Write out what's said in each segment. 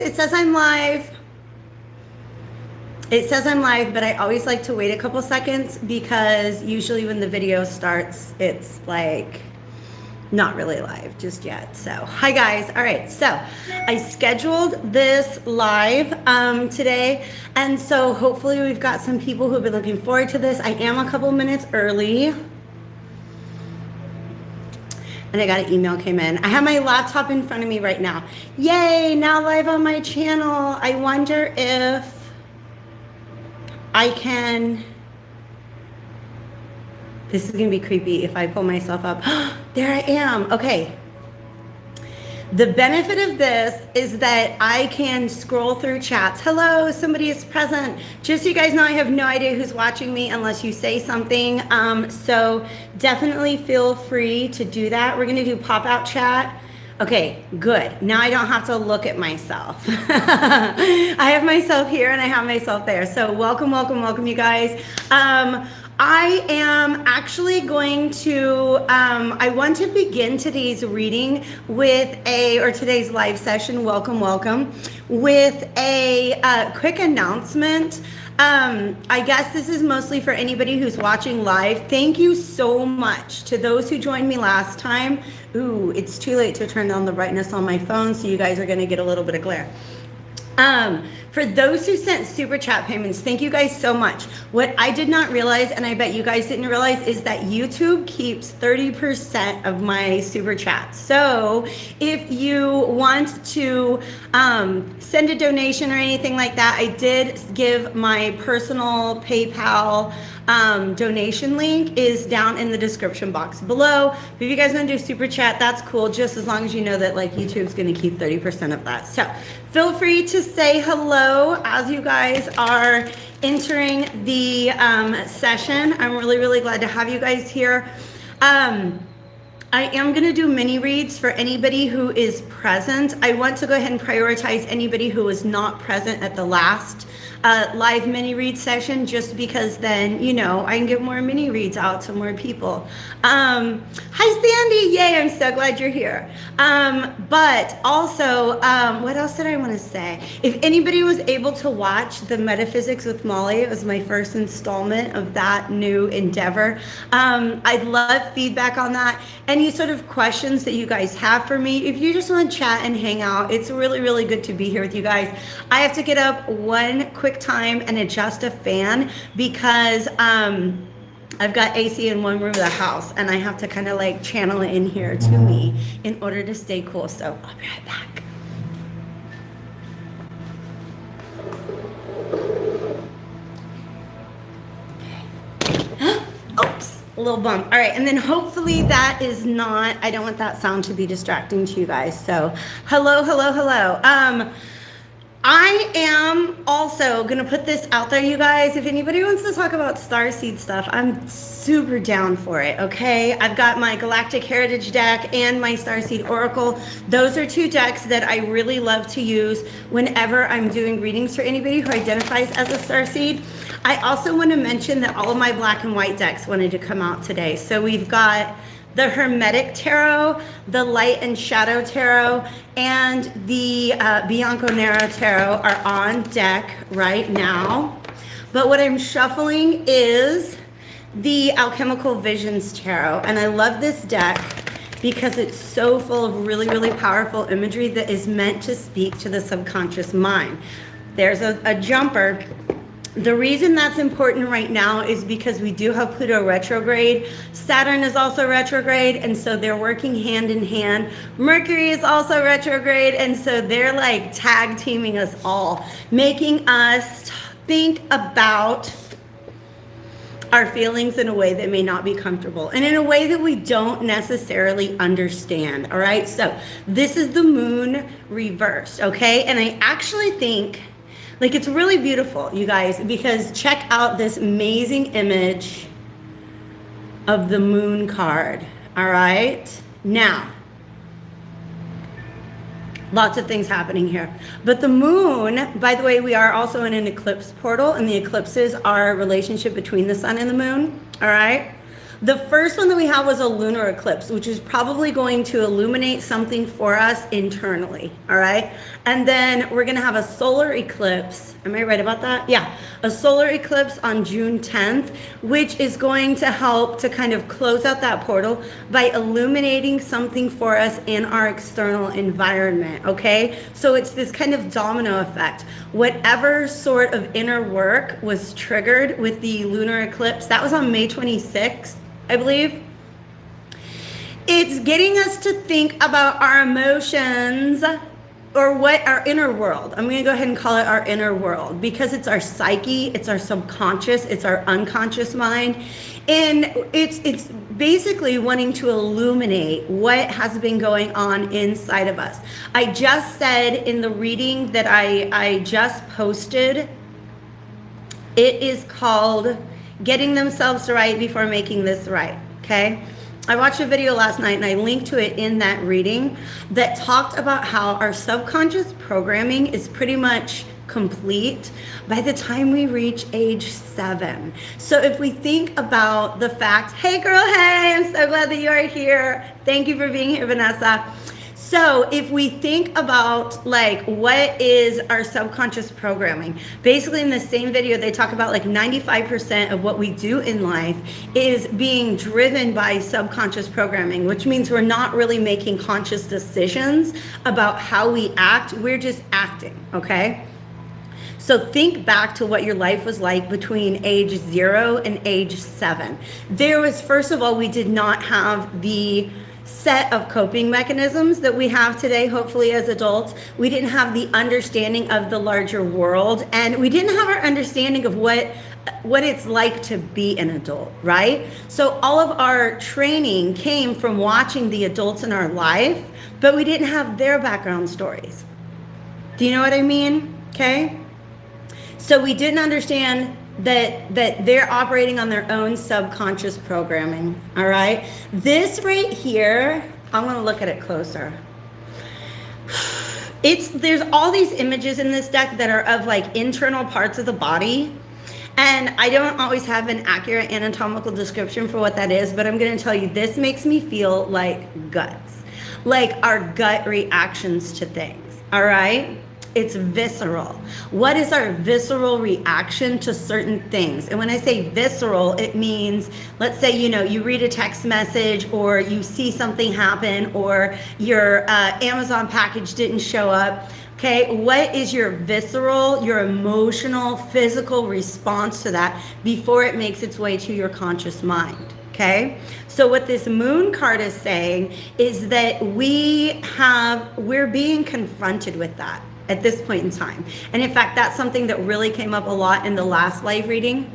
It says I'm live. It says I'm live, but I always like to wait a couple seconds because usually when the video starts, it's like not really live just yet. So hi guys. All right, so I scheduled this live today, and so hopefully we've got some people who have been looking forward to this. I am a couple minutes early, and I got an email came in. I have my laptop in front of me right now. Yay, now live on my channel. I wonder if I can, this is gonna be creepy if I pull myself up. There I am, okay. The benefit of this is that I can scroll through chats. Hello, somebody is present. Just so you guys know, I have no idea who's watching me unless you say something. So definitely feel free to do that. We're gonna do pop-out chat. Okay, good. Now I don't have to look at myself. I have myself here and I have myself there. So welcome, welcome, welcome, you guys. I am actually going to, I want to begin today's reading with today's live session, welcome, welcome, with a quick announcement. I guess this is mostly for anybody who's watching live. Thank you so much to those who joined me last time. Ooh, it's too late to turn down the brightness on my phone, so you guys are gonna get a little bit of glare. For those who sent super chat payments, thank you guys so much. What I did not realize, and I bet you guys didn't realize, is that YouTube keeps 30% of my super chats. So if you want to send a donation or anything like that, I did give my personal PayPal donation link is down in the description box below. But if you guys want to do super chat, that's cool, just as long as you know that like YouTube's going to keep 30% of that. So feel free to say hello as you guys are entering the session. I'm really, really glad to have you guys here. I am going to do mini reads for anybody who is present. I want to go ahead and prioritize anybody who was not present at the last live mini read session, just because then, you know, I can get more mini reads out to more people. Hi Sandy, yay, I'm so glad you're here. But also, what else did I want to say? If anybody was able to watch the Metaphysics with Molly, it was my first installment of that new endeavor. I'd love feedback on that. Any sort of questions that you guys have for me, if you just want to chat and hang out, it's really, really good to be here with you guys. I have to get up one quick time and adjust a fan because I've got AC in one room of the house and I have to kind of like channel it in here to me in order to stay cool. So I'll be right back. Oops. A little bump. All right, and then hopefully that is not, I don't want that sound to be distracting to you guys. So hello, hello, hello. I am also gonna put this out there, you guys. If anybody wants to talk about Starseed stuff, I'm super down for it, okay? I've got my Galactic Heritage deck and my Starseed Oracle. Those are two decks that I really love to use whenever I'm doing readings for anybody who identifies as a Starseed. I also want to mention that all of my black and white decks wanted to come out today. So we've got the Hermetic Tarot, the Light and Shadow Tarot, and the Bianco Nero Tarot are on deck right now. But what I'm shuffling is the Alchemical Visions Tarot. And I love this deck because it's so full of really, really powerful imagery that is meant to speak to the subconscious mind. There's a jumper. The reason that's important right now is because we do have Pluto retrograde. Saturn is also retrograde, and so they're working hand in hand. Mercury is also retrograde, and so they're like tag teaming us all, making us think about our feelings in a way that may not be comfortable and in a way that we don't necessarily understand. All right, so this is the moon reversed, okay? And I actually think, like, it's really beautiful, you guys, because check out this amazing image of the moon card, all right? Now, lots of things happening here. But the moon, by the way, we are also in an eclipse portal, and the eclipses are a relationship between the sun and the moon, all right? The first one that we had was a lunar eclipse, which is probably going to illuminate something for us internally, all right? And then we're gonna have a solar eclipse. Am I right about that? Yeah, a solar eclipse on June 10th, which is going to help to kind of close out that portal by illuminating something for us in our external environment, okay? So it's this kind of domino effect. Whatever sort of inner work was triggered with the lunar eclipse, that was on May 26th, I believe. It's getting us to think about our emotions, or what our inner world. I'm gonna go ahead and call it our inner world, because it's our psyche, it's our subconscious, it's our unconscious mind. And it's basically wanting to illuminate what has been going on inside of us. I just said in the reading that I just posted, it is called Getting Themselves Right Before Making This Right, okay? I watched a video last night and I linked to it in that reading that talked about how our subconscious programming is pretty much complete by the time we reach age 7. So if we think about the fact, hey girl, hey, I'm so glad that you are here. Thank you for being here, Vanessa. So if we think about like what is our subconscious programming, basically in the same video they talk about like 95% of what we do in life is being driven by subconscious programming, which means we're not really making conscious decisions about how we act, we're just acting, okay? So think back to what your life was like between age 0 and age 7. There was, first of all, we did not have the set of coping mechanisms that we have today, hopefully as adults. We didn't have the understanding of the larger world, and we didn't have our understanding of what it's like to be an adult, right? So all of our training came from watching the adults in our life, but we didn't have their background stories. Do you know what I mean? Okay. So we didn't understand that they're operating on their own subconscious programming, all right? This right here, I want to look at it closer. There's all these images in this deck that are of like internal parts of the body, and I don't always have an accurate anatomical description for what that is, but I'm going to tell you, this makes me feel like guts, like our gut reactions to things, all right? It's visceral. What is our visceral reaction to certain things? And when I say visceral, it means, let's say, you read a text message, or you see something happen, or your Amazon package didn't show up. Okay, what is your visceral, your emotional, physical response to that before it makes its way to your conscious mind? Okay, so what this moon card is saying is that we're being confronted with that at this point in time. And in fact, that's something that really came up a lot in the last live reading.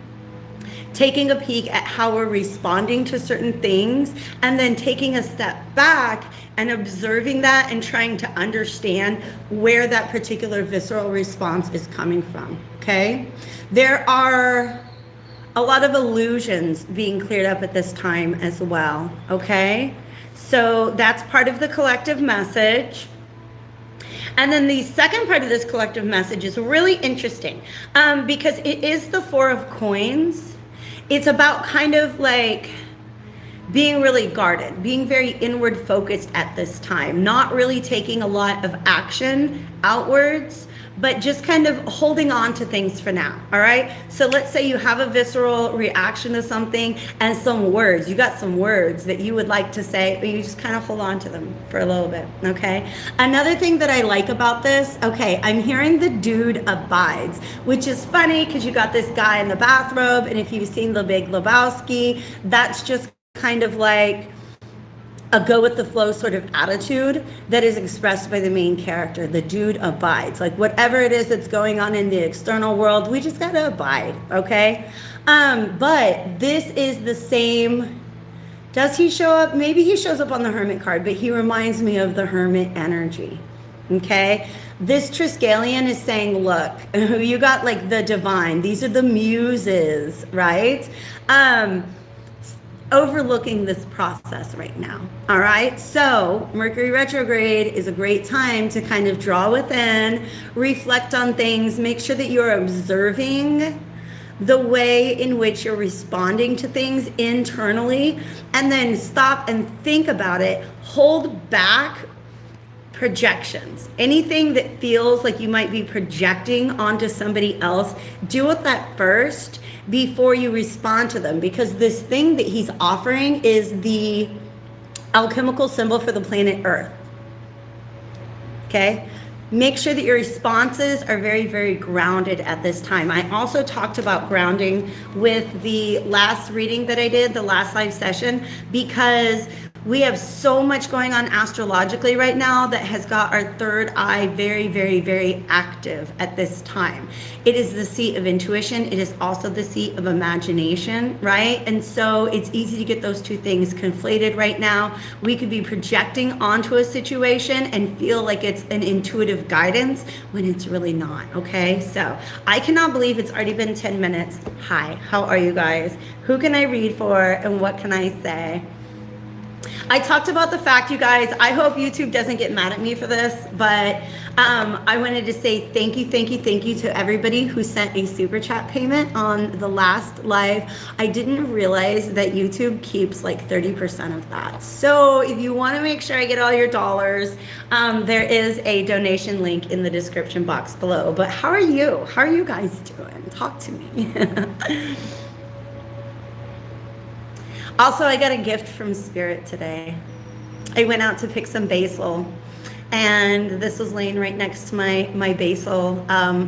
Taking a peek at how we're responding to certain things, and then taking a step back and observing that and trying to understand where that particular visceral response is coming from, okay? There are a lot of illusions being cleared up at this time as well, okay? So that's part of the collective message. And then the second part of this collective message is really interesting because it is the 4 of coins. It's about kind of like being really guarded, being very inward focused at this time, not really taking a lot of action outwards, but just kind of holding on to things for now, all right? So let's say you have a visceral reaction to something and some words, you got some words that you would like to say, but you just kind of hold on to them for a little bit, okay? Another thing that I like about this, okay, I'm hearing the dude abides, which is funny because you got this guy in the bathrobe, and if you've seen The Big Lebowski, that's just kind of like a go with the flow sort of attitude that is expressed by the main character. The dude abides. Like whatever it is that's going on in the external world, we just gotta abide, okay? But this is the same. Does he show up? Maybe he shows up on the Hermit card, but he reminds me of the Hermit energy, okay? This Triskelion is saying, look, you got like the divine. These are the muses, right? Overlooking this process right now, all right? So Mercury retrograde is a great time to kind of draw within, reflect on things, make sure that you're observing the way in which you're responding to things internally, and then stop and think about it. Hold back projections. Anything that feels like you might be projecting onto somebody else, deal with that first before you respond to them, because this thing that he's offering is the alchemical symbol for the planet Earth. Okay? Make sure that your responses are very, very grounded at this time. I also talked about grounding with the last reading that I did, the last live session, because we have so much going on astrologically right now that has got our third eye very, very, very active at this time. It is the seat of intuition. It is also the seat of imagination, right? And so it's easy to get those two things conflated right now. We could be projecting onto a situation and feel like it's an intuitive guidance when it's really not, okay? So I cannot believe it's already been 10 minutes. Hi, how are you guys? Who can I read for and what can I say? I talked about the fact, you guys, I hope YouTube doesn't get mad at me for this, but I wanted to say thank you to everybody who sent a super chat payment on the last live. I didn't realize that YouTube keeps like 30% of that. So if you want to make sure I get all your dollars, there is a donation link in the description box below. But how are you? How are you guys doing? Talk to me. Also, I got a gift from Spirit today. I went out to pick some basil, and this was laying right next to my basil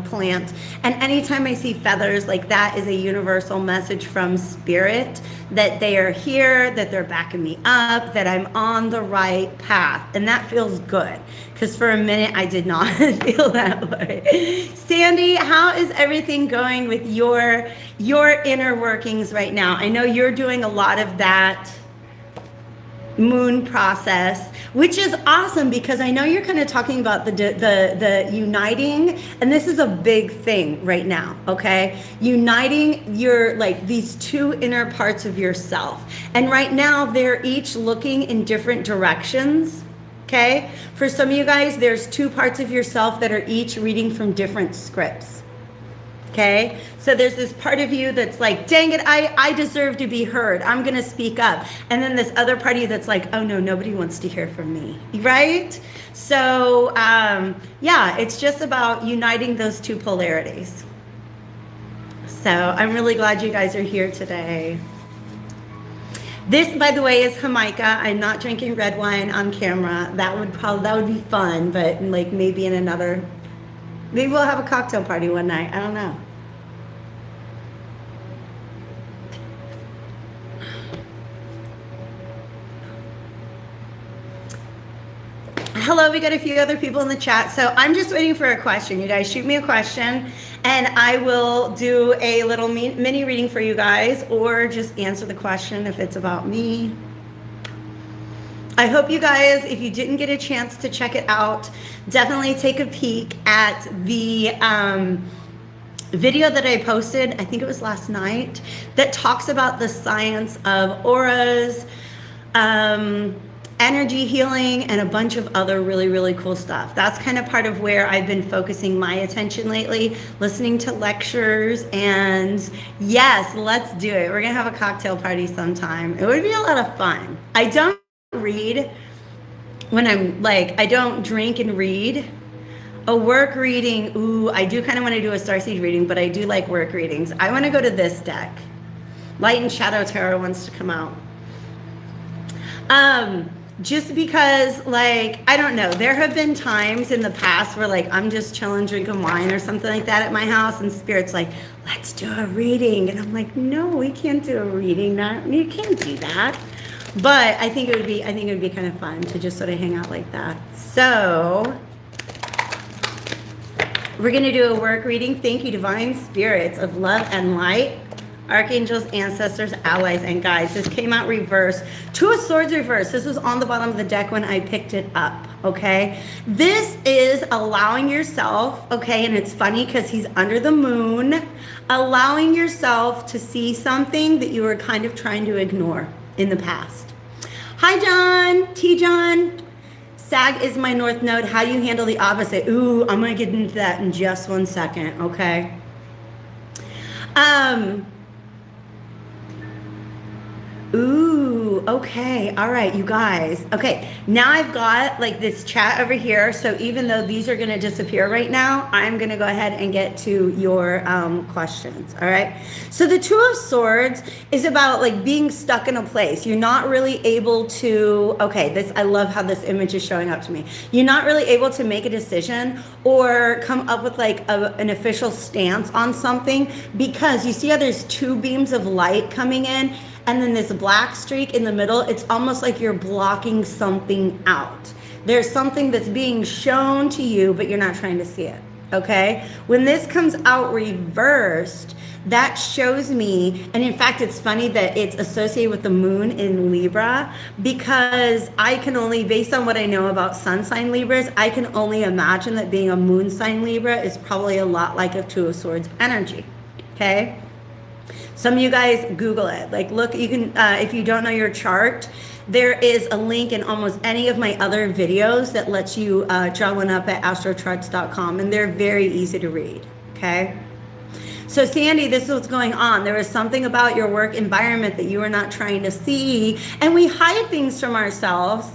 plant. And anytime I see feathers, like that is a universal message from Spirit that they are here, that they're backing me up, that I'm on the right path. And that feels good, because for a minute I did not feel that way. Sandy, how is everything going with your inner workings right now? I know you're doing a lot of that moon process, which is awesome, because I know you're kind of talking about the uniting, and this is a big thing right now, okay? Uniting your, like, these two inner parts of yourself. And right now they're each looking in different directions, okay? For some of you guys, there's two parts of yourself that are each reading from different scripts. Okay, so there's this part of you that's like, dang it, I deserve to be heard. I'm going to speak up. And then this other part of you that's like, oh no, nobody wants to hear from me, right? So yeah, it's just about uniting those two polarities. So I'm really glad you guys are here today. This, by the way, is Jamaica. I'm not drinking red wine on camera. That would be fun, but like maybe in another, maybe we'll have a cocktail party one night. I don't know. Hello, we got a few other people in the chat. So I'm just waiting for a question. You guys shoot me a question and I will do a little mini reading for you guys, or just answer the question if it's about me. I hope you guys, if you didn't get a chance to check it out, definitely take a peek at the video that I posted, I think it was last night, that talks about the science of auras, energy healing, and a bunch of other really, really cool stuff. That's kind of part of where I've been focusing my attention lately, listening to lectures. And yes, let's do it. We're gonna have a cocktail party sometime. It would be a lot of fun. I don't read when I'm like, I don't drink and read. A work reading, ooh, I do kind of want to do a Starseed reading, but I do like work readings. I want to go to this deck. Light and Shadow Tarot wants to come out. Just because, like, I don't know, there have been times in the past where, like, I'm just chilling, drinking wine or something like that at my house, and Spirit's like, let's do a reading. And I'm like, no, we can't do a reading. You can't do that. But I think it would be kind of fun to just sort of hang out like that. So we're going to do a work reading. Thank you, divine spirits of love and light, archangels, ancestors, allies, and guides. This came out reverse. Two of Swords reverse. This was on the bottom of the deck when I picked it up, okay? This is allowing yourself, okay, and it's funny because he's under the moon, allowing yourself to see something that you were kind of trying to ignore in the past. Hi, John. T. John. Sag is my north node. How do you handle the opposite? Ooh, I'm going to get into that in just 1 second, okay? Ooh, okay. All right, you guys. Okay, now I've got like this chat over here. So even though these are going to disappear right now, I'm going to go ahead and get to your questions. All right. So the Two of Swords is about like being stuck in a place. You're not really able to, okay, this, I love how this image is showing up to me. You're not really able to make a decision or come up with like an official stance on something, because you see how there's two beams of light coming in, and then this black streak in the middle. It's almost like you're blocking something out. There's something that's being shown to you, but you're not trying to see it, okay? When this comes out reversed, that shows me, and in fact, it's funny that it's associated with the moon in Libra, because I can only, based on what I know about sun sign Libras, I can only imagine that being a moon sign Libra is probably a lot like a Two of Swords energy, okay? Some of you guys Google it. Like, look, you can, if you don't know your chart, there is a link in almost any of my other videos that lets you draw one up at astrocharts.com, and they're very easy to read, okay? So Sandy, this is what's going on. There is something about your work environment that you are not trying to see, and we hide things from ourselves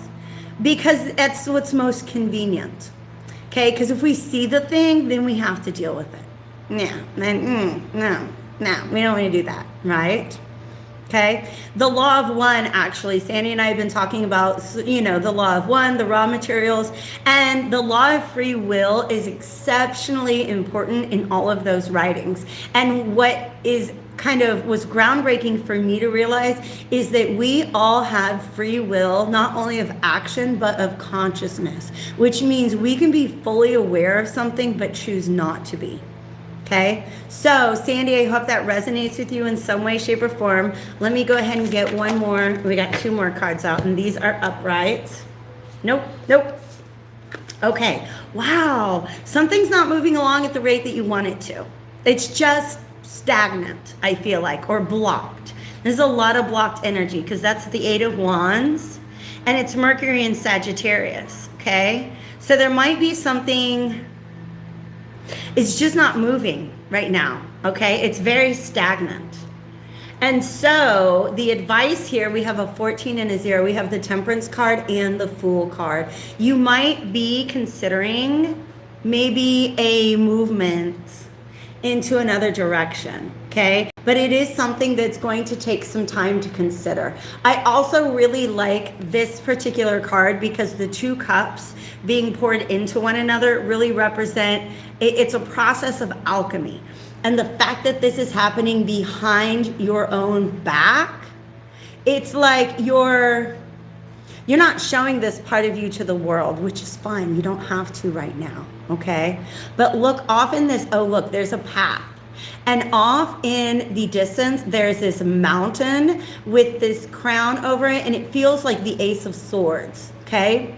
because that's what's most convenient, okay? Because if we see the thing, then we have to deal with it. Yeah, no, we don't want to do that, right? Okay. The law of one, actually, Sandy and I have been talking about, you know, the law of one, the raw materials, and the law of free will is exceptionally important in all of those writings. And what is kind of was groundbreaking for me to realize is that we all have free will, not only of action, but of consciousness, which means we can be fully aware of something, but choose not to be. Okay, so Sandy, I hope that resonates with you in some way, shape, or form. Let me go ahead and get one more. We got two more cards out, and these are uprights. Nope. Okay, wow. Something's not moving along at the rate that you want it to. It's just stagnant, I feel like, or blocked. There's a lot of blocked energy because that's the Eight of Wands, and it's Mercury in Sagittarius, okay? So there might be something. It's just not moving right now, okay? It's very stagnant. And so the advice here, we have a 14 and a 0. We have the Temperance card and the Fool card. You might be considering maybe a movement into another direction, okay? But it is something that's going to take some time to consider. I also really like this particular card because the two cups being poured into one another really represent, it's a process of alchemy. And the fact that this is happening behind your own back, it's like you're not showing this part of you to the world, which is fine. You don't have to right now, okay? But look off in this, oh look, there's a path. And off in the distance, there's this mountain with this crown over it, and it feels like the Ace of Swords, okay?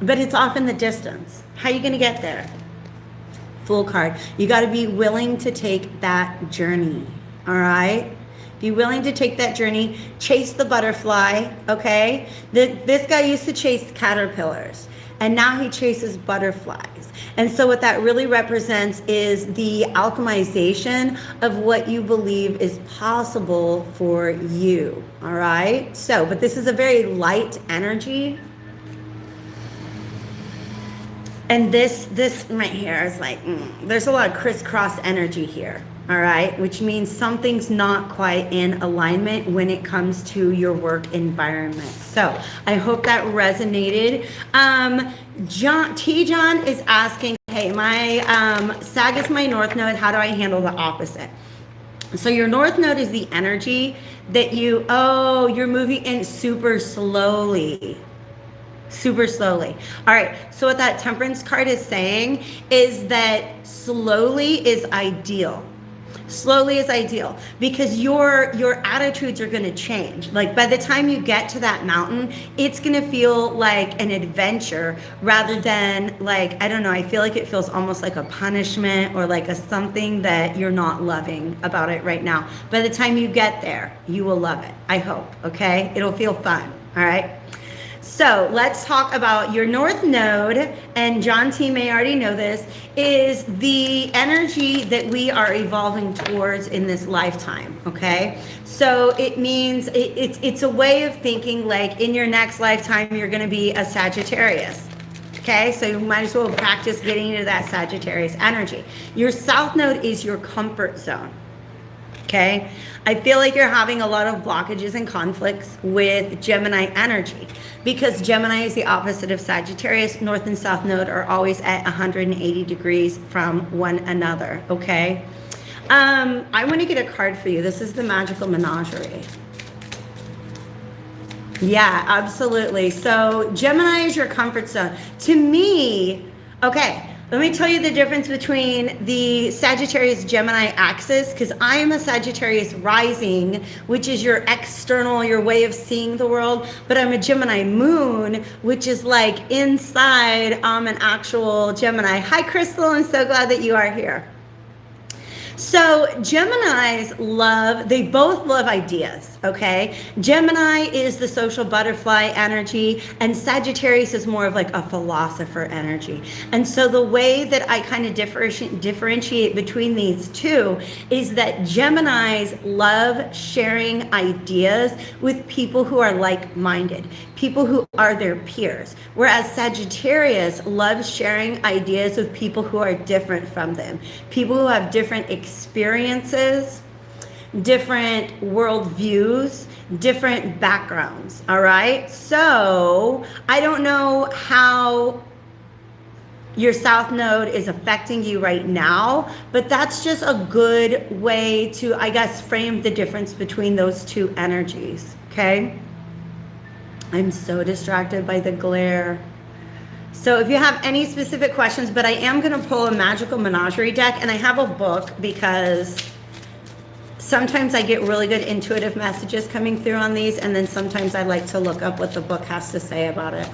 But it's off in the distance. How are you gonna get there? Fool card. You gotta be willing to take that journey, all right? Be willing to take that journey, chase the butterfly, okay? This guy used to chase caterpillars, and now he chases butterflies. And so what that really represents is the alchemization of what you believe is possible for you, all right? So, but this is a very light energy. And this right here is like, there's a lot of crisscross energy here, all right? Which means something's not quite in alignment when it comes to your work environment. So I hope that resonated. John is asking, hey, my Sag is my North Node. How do I handle the opposite? So your North Node is the energy that you're moving in super slowly. Super slowly. All right. So what that Temperance card is saying is that slowly is ideal. Slowly is ideal because your attitudes are going to change. Like by the time you get to that mountain, it's going to feel like an adventure rather than like, I don't know, I feel like it feels almost like a punishment or like a something that you're not loving about it right now. By the time you get there, you will love it. I hope. Okay. It'll feel fun. All right. So let's talk about your North Node, and John T may already know this, is the energy that we are evolving towards in this lifetime, okay? So it means it's a way of thinking like in your next lifetime, you're gonna be a Sagittarius. Okay, so you might as well practice getting into that Sagittarius energy. Your South Node is your comfort zone. Okay, I feel like you're having a lot of blockages and conflicts with Gemini energy because Gemini is the opposite of Sagittarius. North and South Node are always at 180 degrees from one another. Okay, I want to get a card for you. This is the Magical Menagerie. Yeah, absolutely. So Gemini is your comfort zone. To me, okay, let me tell you the difference between the Sagittarius Gemini axis, because I am a Sagittarius rising, which is your external, your way of seeing the world, but I'm a Gemini moon, which is like inside, I'm an actual Gemini. Hi, Crystal, I'm so glad that you are here. So Geminis they both love ideas, okay? Gemini is the social butterfly energy, and Sagittarius is more of like a philosopher energy. And so the way that I kind of differentiate between these two is that Geminis love sharing ideas with people who are like-minded, people who are their peers, whereas Sagittarius loves sharing ideas with people who are different from them, people who have different experiences, different worldviews, different backgrounds. All right, so I don't know how your South Node is affecting you right now, but that's just a good way to, I guess, frame the difference between those two energies. Okay, I'm so distracted by the glare. So if you have any specific questions, but I am going to pull a Magical Menagerie deck, and I have a book because sometimes I get really good intuitive messages coming through on these, and then sometimes I like to look up what the book has to say about it.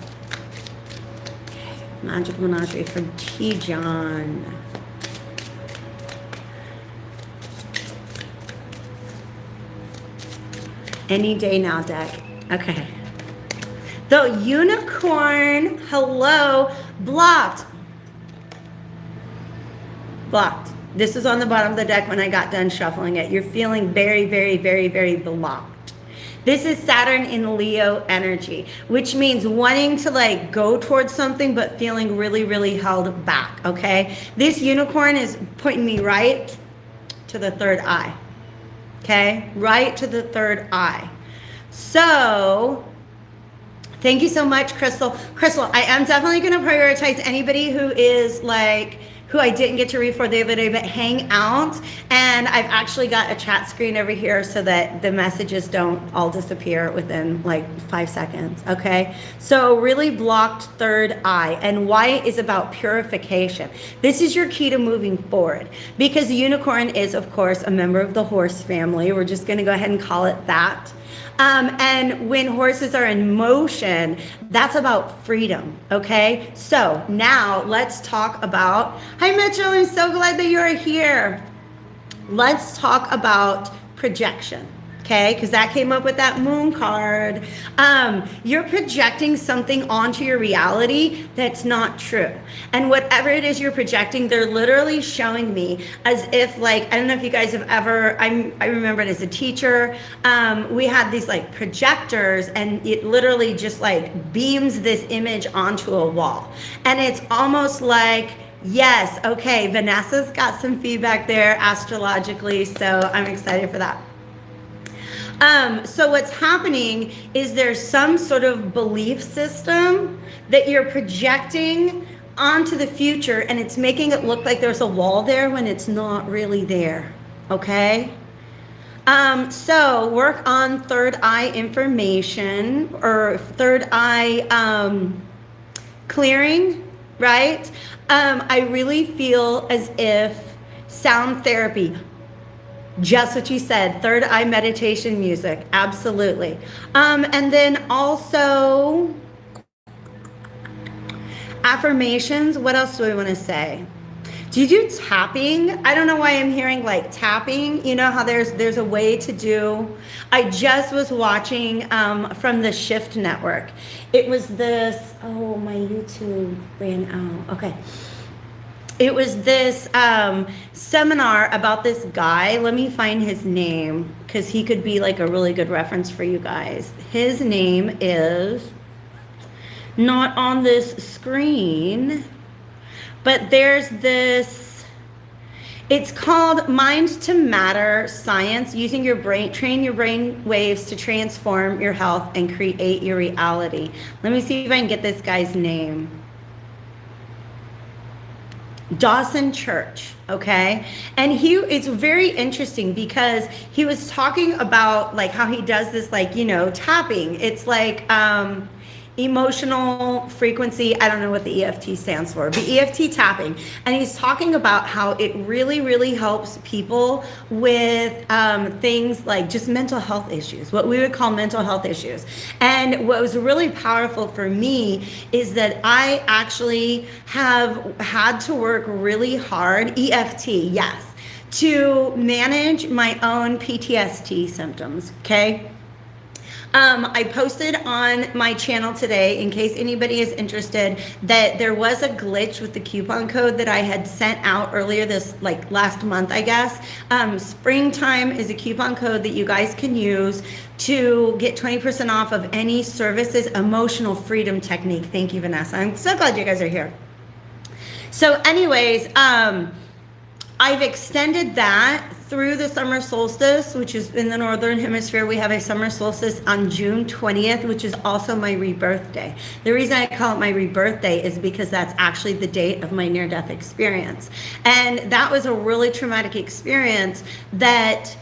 Okay, Magical Menagerie for T. John. Any day now deck. Okay. The Unicorn, hello, blocked. Blocked. This is on the bottom of the deck when I got done shuffling it. You're feeling very, very, very, very blocked. This is Saturn in Leo energy, which means wanting to like go towards something, but feeling really, really held back, okay? This unicorn is pointing me right to the third eye, okay? Right to the third eye. So, thank you so much, Crystal. Crystal, I am definitely going to prioritize anybody who is like, who I didn't get to read for the other day, but hang out. And I've actually got a chat screen over here so that the messages don't all disappear within like 5 seconds, okay? So really blocked third eye. And white is about purification. This is your key to moving forward because the unicorn is, of course, a member of the horse family. We're just going to go ahead and call it that. And when horses are in motion, that's about freedom, okay? So now let's talk about, hi Mitchell, I'm so glad that you're here. Let's talk about projection, okay? Because that came up with that moon card. You're projecting something onto your reality that's not true. And whatever it is you're projecting, they're literally showing me as if like, I don't know if you guys have ever, I remember it as a teacher, we had these like projectors and it literally just like beams this image onto a wall. And it's almost like, yes, okay, Vanessa's got some feedback there astrologically, so I'm excited for that. So what's happening is there's some sort of belief system that you're projecting onto the future, and it's making it look like there's a wall there when it's not really there, okay? So work on third eye information or third eye clearing, right? I really feel as if sound therapy, just what you said, third eye meditation music, absolutely. And then also affirmations. What else do I want to say? Do you do tapping? I don't know why I'm hearing like tapping. You know how there's a way to do. I just was watching from the Shift Network. It was this. Oh, my YouTube ran out. Okay. It was this seminar about this guy. Let me find his name because he could be like a really good reference for you guys. His name is not on this screen, but there's this, it's called Mind to Matter Science, using your brain, train your brain waves to transform your health and create your reality. Let me see if I can get this guy's name. Dawson Church, okay? And it's very interesting because he was talking about like how he does this, like, you know, tapping. It's like emotional frequency. I don't know what the EFT stands for, but EFT tapping. And he's talking about how it really, really helps people with things like just mental health issues, what we would call mental health issues. And what was really powerful for me is that I actually have had to work really hard, EFT, yes, to manage my own PTSD symptoms, okay? I posted on my channel today, in case anybody is interested, that there was a glitch with the coupon code that I had sent out earlier this, like last month, I guess. Springtime is a coupon code that you guys can use to get 20% off of any services, emotional freedom technique. Thank you, Vanessa. I'm so glad you guys are here. So anyways, I've extended that through the summer solstice, which is in the Northern Hemisphere. We have a summer solstice on June 20th, which is also my rebirth day. The reason I call it my rebirth day is because that's actually the date of my near-death experience. And that was a really traumatic experience that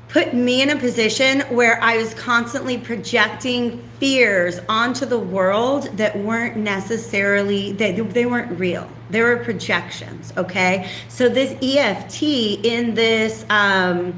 put me in a position where I was constantly projecting fears onto the world that weren't necessarily, they weren't real. They were projections, okay? So this EFT in this online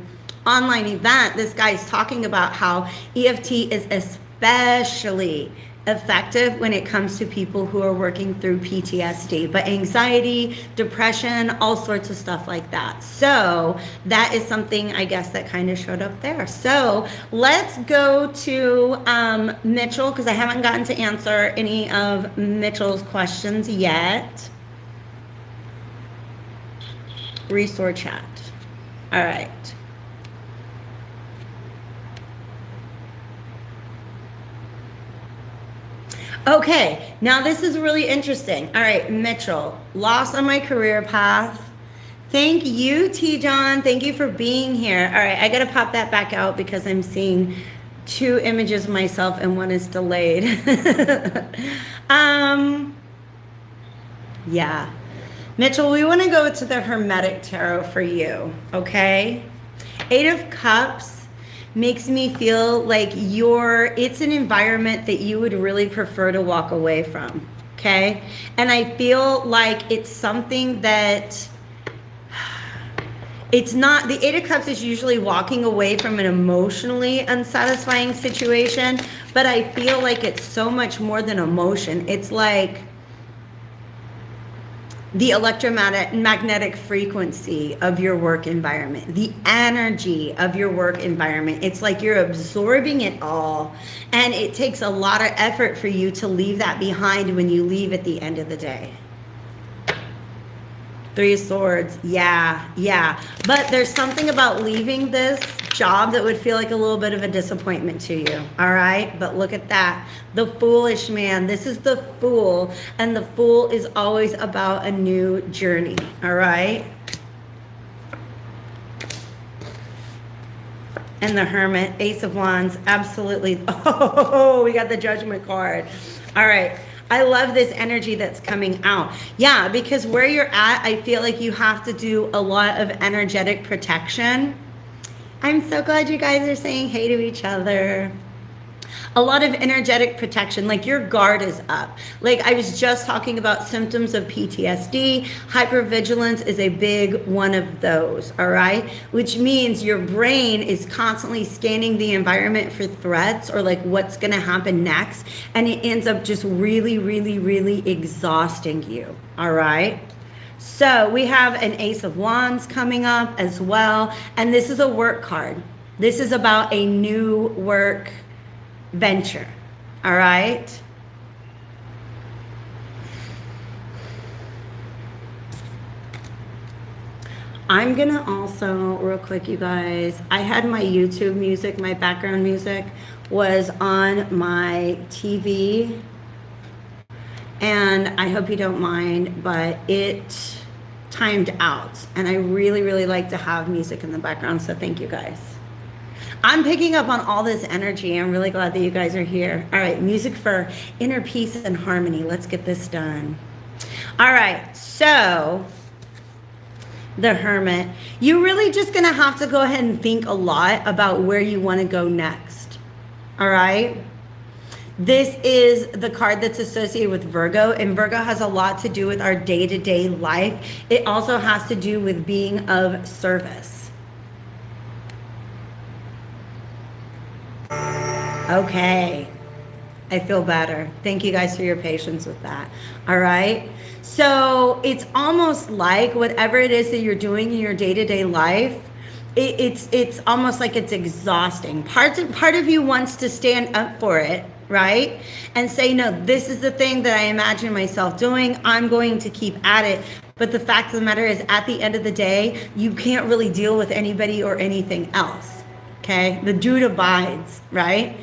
event, this guy's talking about how EFT is especially effective when it comes to people who are working through PTSD, but anxiety, depression, all sorts of stuff like that. So that is something, I guess, that kind of showed up there. So let's go to Mitchell, because I haven't gotten to answer any of Mitchell's questions yet. Restore chat. All right. Okay, now this is really interesting. All right, Mitchell, lost on my career path. Thank you, T-John. Thank you for being here. All right, I got to pop that back out because I'm seeing two images of myself and one is delayed. Yeah. Mitchell, we want to go to the Hermetic Tarot for you, okay? Eight of Cups makes me feel like it's an environment that you would really prefer to walk away from, okay? And I feel like it's something that it's not, the Eight of Cups is usually walking away from an emotionally unsatisfying situation, but I feel like it's so much more than emotion. It's like the electromagnetic frequency of your work environment, the energy of your work environment. It's like you're absorbing it all, and it takes a lot of effort for you to leave that behind when you leave at the end of the day. Three of Swords, yeah. But there's something about leaving this job that would feel like a little bit of a disappointment to you, all right? But look at that, the Foolish Man. This is the Fool, and the Fool is always about a new journey, all right? And the Hermit, Ace of Wands, absolutely. Oh, we got the Judgment card. All right. I love this energy that's coming out. Yeah, because where you're at, I feel like you have to do a lot of energetic protection. I'm so glad you guys are saying hey to each other. A lot of energetic protection, like your guard is up. Like I was just talking about symptoms of PTSD. Hypervigilance is a big one of those, all right? Which means your brain is constantly scanning the environment for threats or like what's gonna happen next. And it ends up just really, really, really exhausting you, all right? So we have an Ace of Wands coming up as well. And this is a work card. This is about a new work venture. All right. I'm gonna also, real quick, you guys, I had my YouTube music, my background music was on my TV, and I hope you don't mind, but it timed out, and I really, really like to have music in the background, so thank you guys. I'm picking up on all this energy. I'm really glad that you guys are here. All right, music for inner peace and harmony. Let's get this done. All right, so the Hermit, you're really just gonna have to go ahead and think a lot about where you want to go next. All right, this is the card that's associated with Virgo, and Virgo has a lot to do with our day-to-day life. It also has to do with being of service. Okay, I feel better. Thank you guys for your patience with that. All right. So it's almost like whatever it is that you're doing in your day-to-day life, it's almost like it's exhausting. Part of you wants to stand up for it, right? And say, no, this is the thing that I imagine myself doing. I'm going to keep at it. But the fact of the matter is, at the end of the day, you can't really deal with anybody or anything else. Okay? The dude abides, right?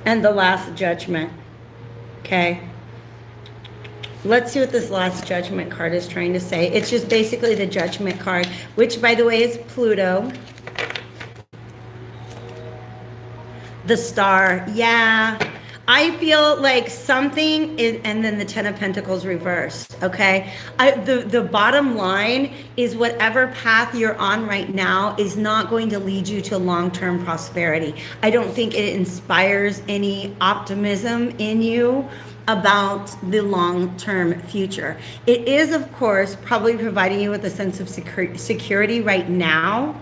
And the Last Judgment. Okay. Let's see what this Last Judgment card is trying to say. It's just basically the Judgment card, which, by the way, is Pluto. The Star. Yeah. I feel like something is, and then the Ten of Pentacles reversed, okay? The bottom line is whatever path you're on right now is not going to lead you to long-term prosperity. I don't think it inspires any optimism in you about the long-term future. It is, of course, probably providing you with a sense of security right now.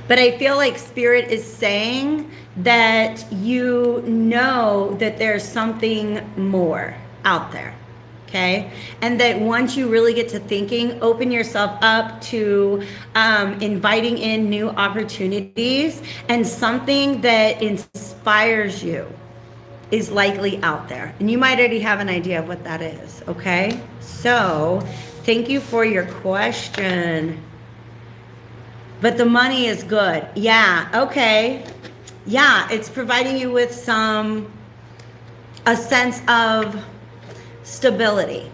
But I feel like Spirit is saying that you know that there's something more out there, okay? And that once you really get to thinking, open yourself up to inviting in new opportunities, and something that inspires you is likely out there. And you might already have an idea of what that is, okay? So thank you for your question. But the money is good. Yeah, okay. Yeah, it's providing you with a sense of stability.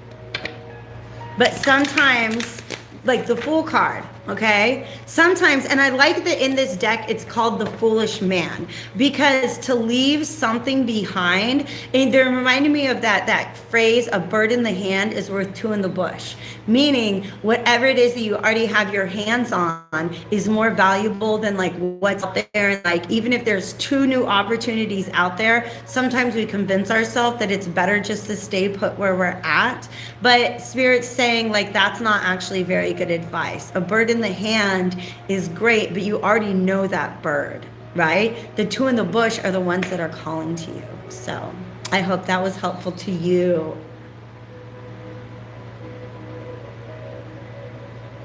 But sometimes, like the Fool card, okay? Sometimes, and I like that in this deck, it's called the Foolish Man, because to leave something behind, and they're reminding me of that phrase, a bird in the hand is worth two in the bush. Meaning, whatever it is that you already have your hands on is more valuable than like what's out there. And like, even if there's two new opportunities out there, sometimes we convince ourselves that it's better just to stay put where we're at. But Spirit's saying like, that's not actually very good advice. A bird in the hand is great, but you already know that bird, right? The two in the bush are the ones that are calling to you. So I hope that was helpful to you.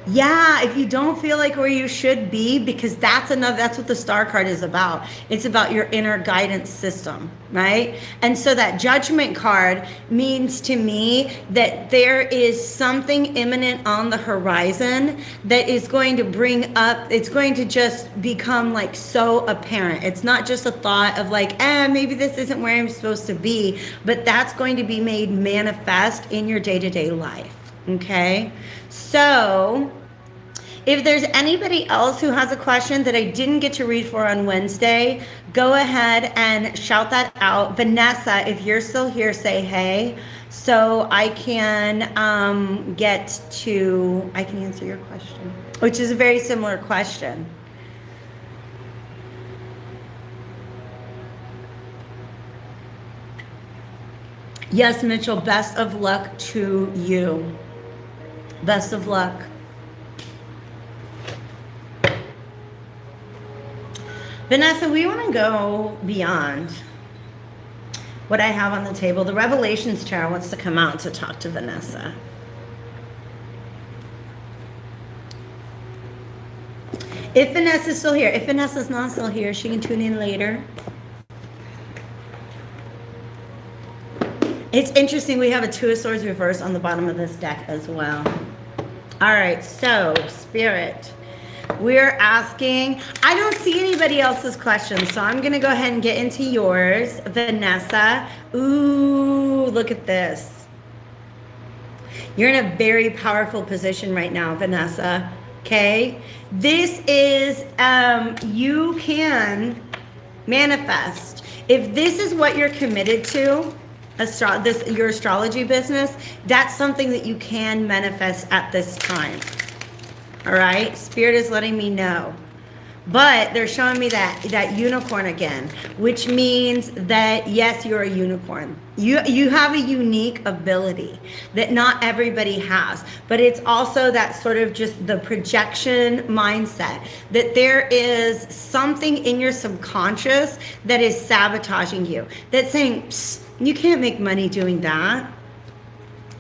Yeah, if you don't feel like where you should be, because that's what the Star card is about. It's about your inner guidance system, right? And so that Judgment card means to me that there is something imminent on the horizon that is going to bring up, it's going to just become like so apparent. It's not just a thought of like, maybe this isn't where I'm supposed to be, but that's going to be made manifest in your day-to-day life. Okay, so if there's anybody else who has a question that I didn't get to read for on Wednesday, go ahead and shout that out. Vanessa, if you're still here, say hey, so I can I can answer your question, which is a very similar question. Yes, Mitchell, best of luck to you. Best of luck. Vanessa, we want to go beyond. what I have on the table. The Revelations Tarot wants to come out to talk to Vanessa. If Vanessa's still here. If Vanessa's not still here, she can tune in later. It's interesting, we have a Two of Swords reverse on the bottom of this deck as well. All right, so Spirit, we're asking, I don't see anybody else's questions, so I'm gonna go ahead and get into yours, Vanessa. Ooh, look at this. You're in a very powerful position right now, Vanessa, okay? This is, you can manifest. If this is what you're committed to, your astrology business, that's something that you can manifest at this time. All right, Spirit is letting me know. But they're showing me that unicorn again, which means that yes, you're a unicorn. You have a unique ability that not everybody has, but it's also that sort of just the projection mindset that there is something in your subconscious that is sabotaging you, that's saying, psst, you can't make money doing that.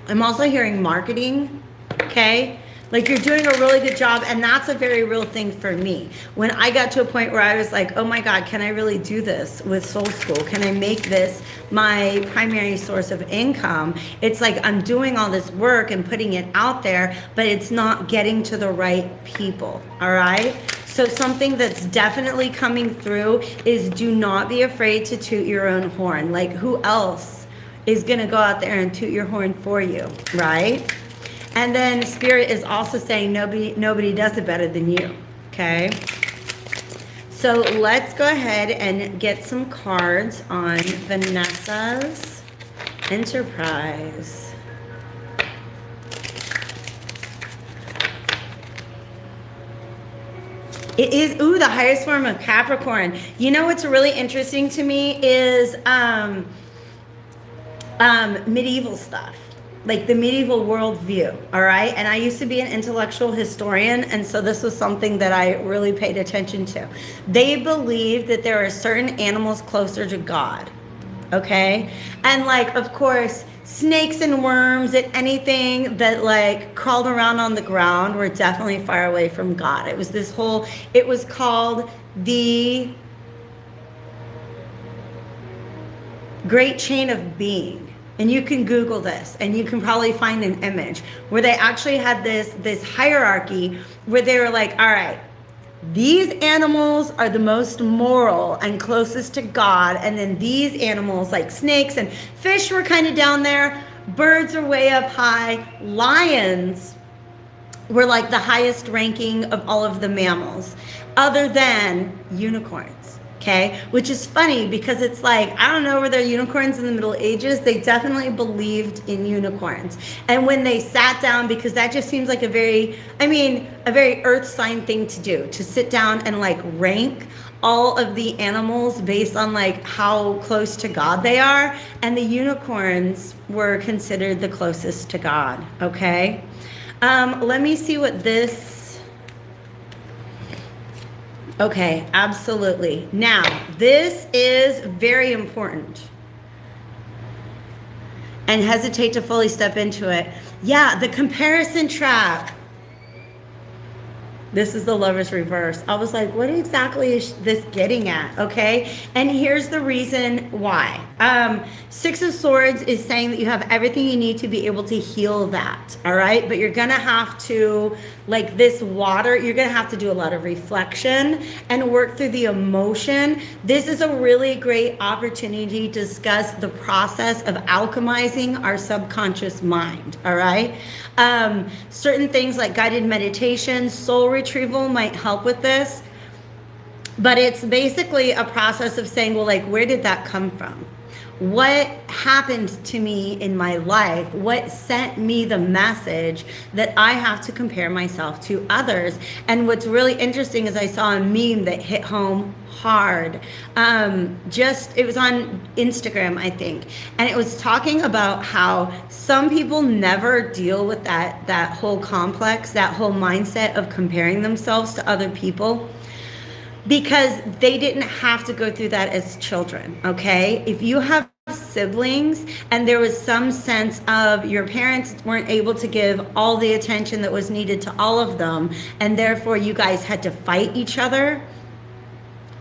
I'm also hearing marketing, okay? Like you're doing a really good job, and that's a very real thing for me. When I got to a point where I was like, oh my God, can I really do this with Soul School? Can I make this my primary source of income? It's like I'm doing all this work and putting it out there, but it's not getting to the right people, all right? So something that's definitely coming through is do not be afraid to toot your own horn. Like who else is gonna go out there and toot your horn for you, right? And then Spirit is also saying nobody does it better than you, okay? So let's go ahead and get some cards on Vanessa's enterprise. It is, ooh, the highest form of Capricorn. You know what's really interesting to me is medieval stuff. Like the medieval worldview, all right? And I used to be an intellectual historian, and so this was something that I really paid attention to. They believed that there are certain animals closer to God, okay? And like, of course, snakes and worms and anything that like crawled around on the ground were definitely far away from God. It was this whole, it was called the Great Chain of Being. And you can Google this, and you can probably find an image where they actually had this hierarchy where they were like, all right, these animals are the most moral and closest to God, and then these animals like snakes and fish were kind of down there, birds are way up high, lions were like the highest ranking of all of the mammals, other than unicorns. Okay, which is funny because it's like, I don't know, were there unicorns in the Middle Ages? They definitely believed in unicorns. And when they sat down, because that just seems like a very earth sign thing to do, to sit down and like rank all of the animals based on like how close to God they are. And the unicorns were considered the closest to God, okay? Let me see what this... Okay, absolutely. Now, this is very important. And hesitate to fully step into it. Yeah, the comparison trap. This is the Lover's reverse. I was like, what exactly is this getting at? Okay, and here's the reason why. Six of Swords is saying that you have everything you need to be able to heal that, all right? But you're gonna have to, like this water, you're gonna have to do a lot of reflection and work through the emotion. This is a really great opportunity to discuss the process of alchemizing our subconscious mind, all right? Certain things like guided meditation, soul retrieval might help with this, but it's basically a process of saying, well, like, where did that come from? What happened to me in my life? What sent me the message that I have to compare myself to others? And what's really interesting is I saw a meme that hit home hard. It was on Instagram, I think. And it was talking about how some people never deal with that whole complex, that whole mindset of comparing themselves to other people, because they didn't have to go through that as children, okay? If you have siblings, and there was some sense of your parents weren't able to give all the attention that was needed to all of them, and therefore you guys had to fight each other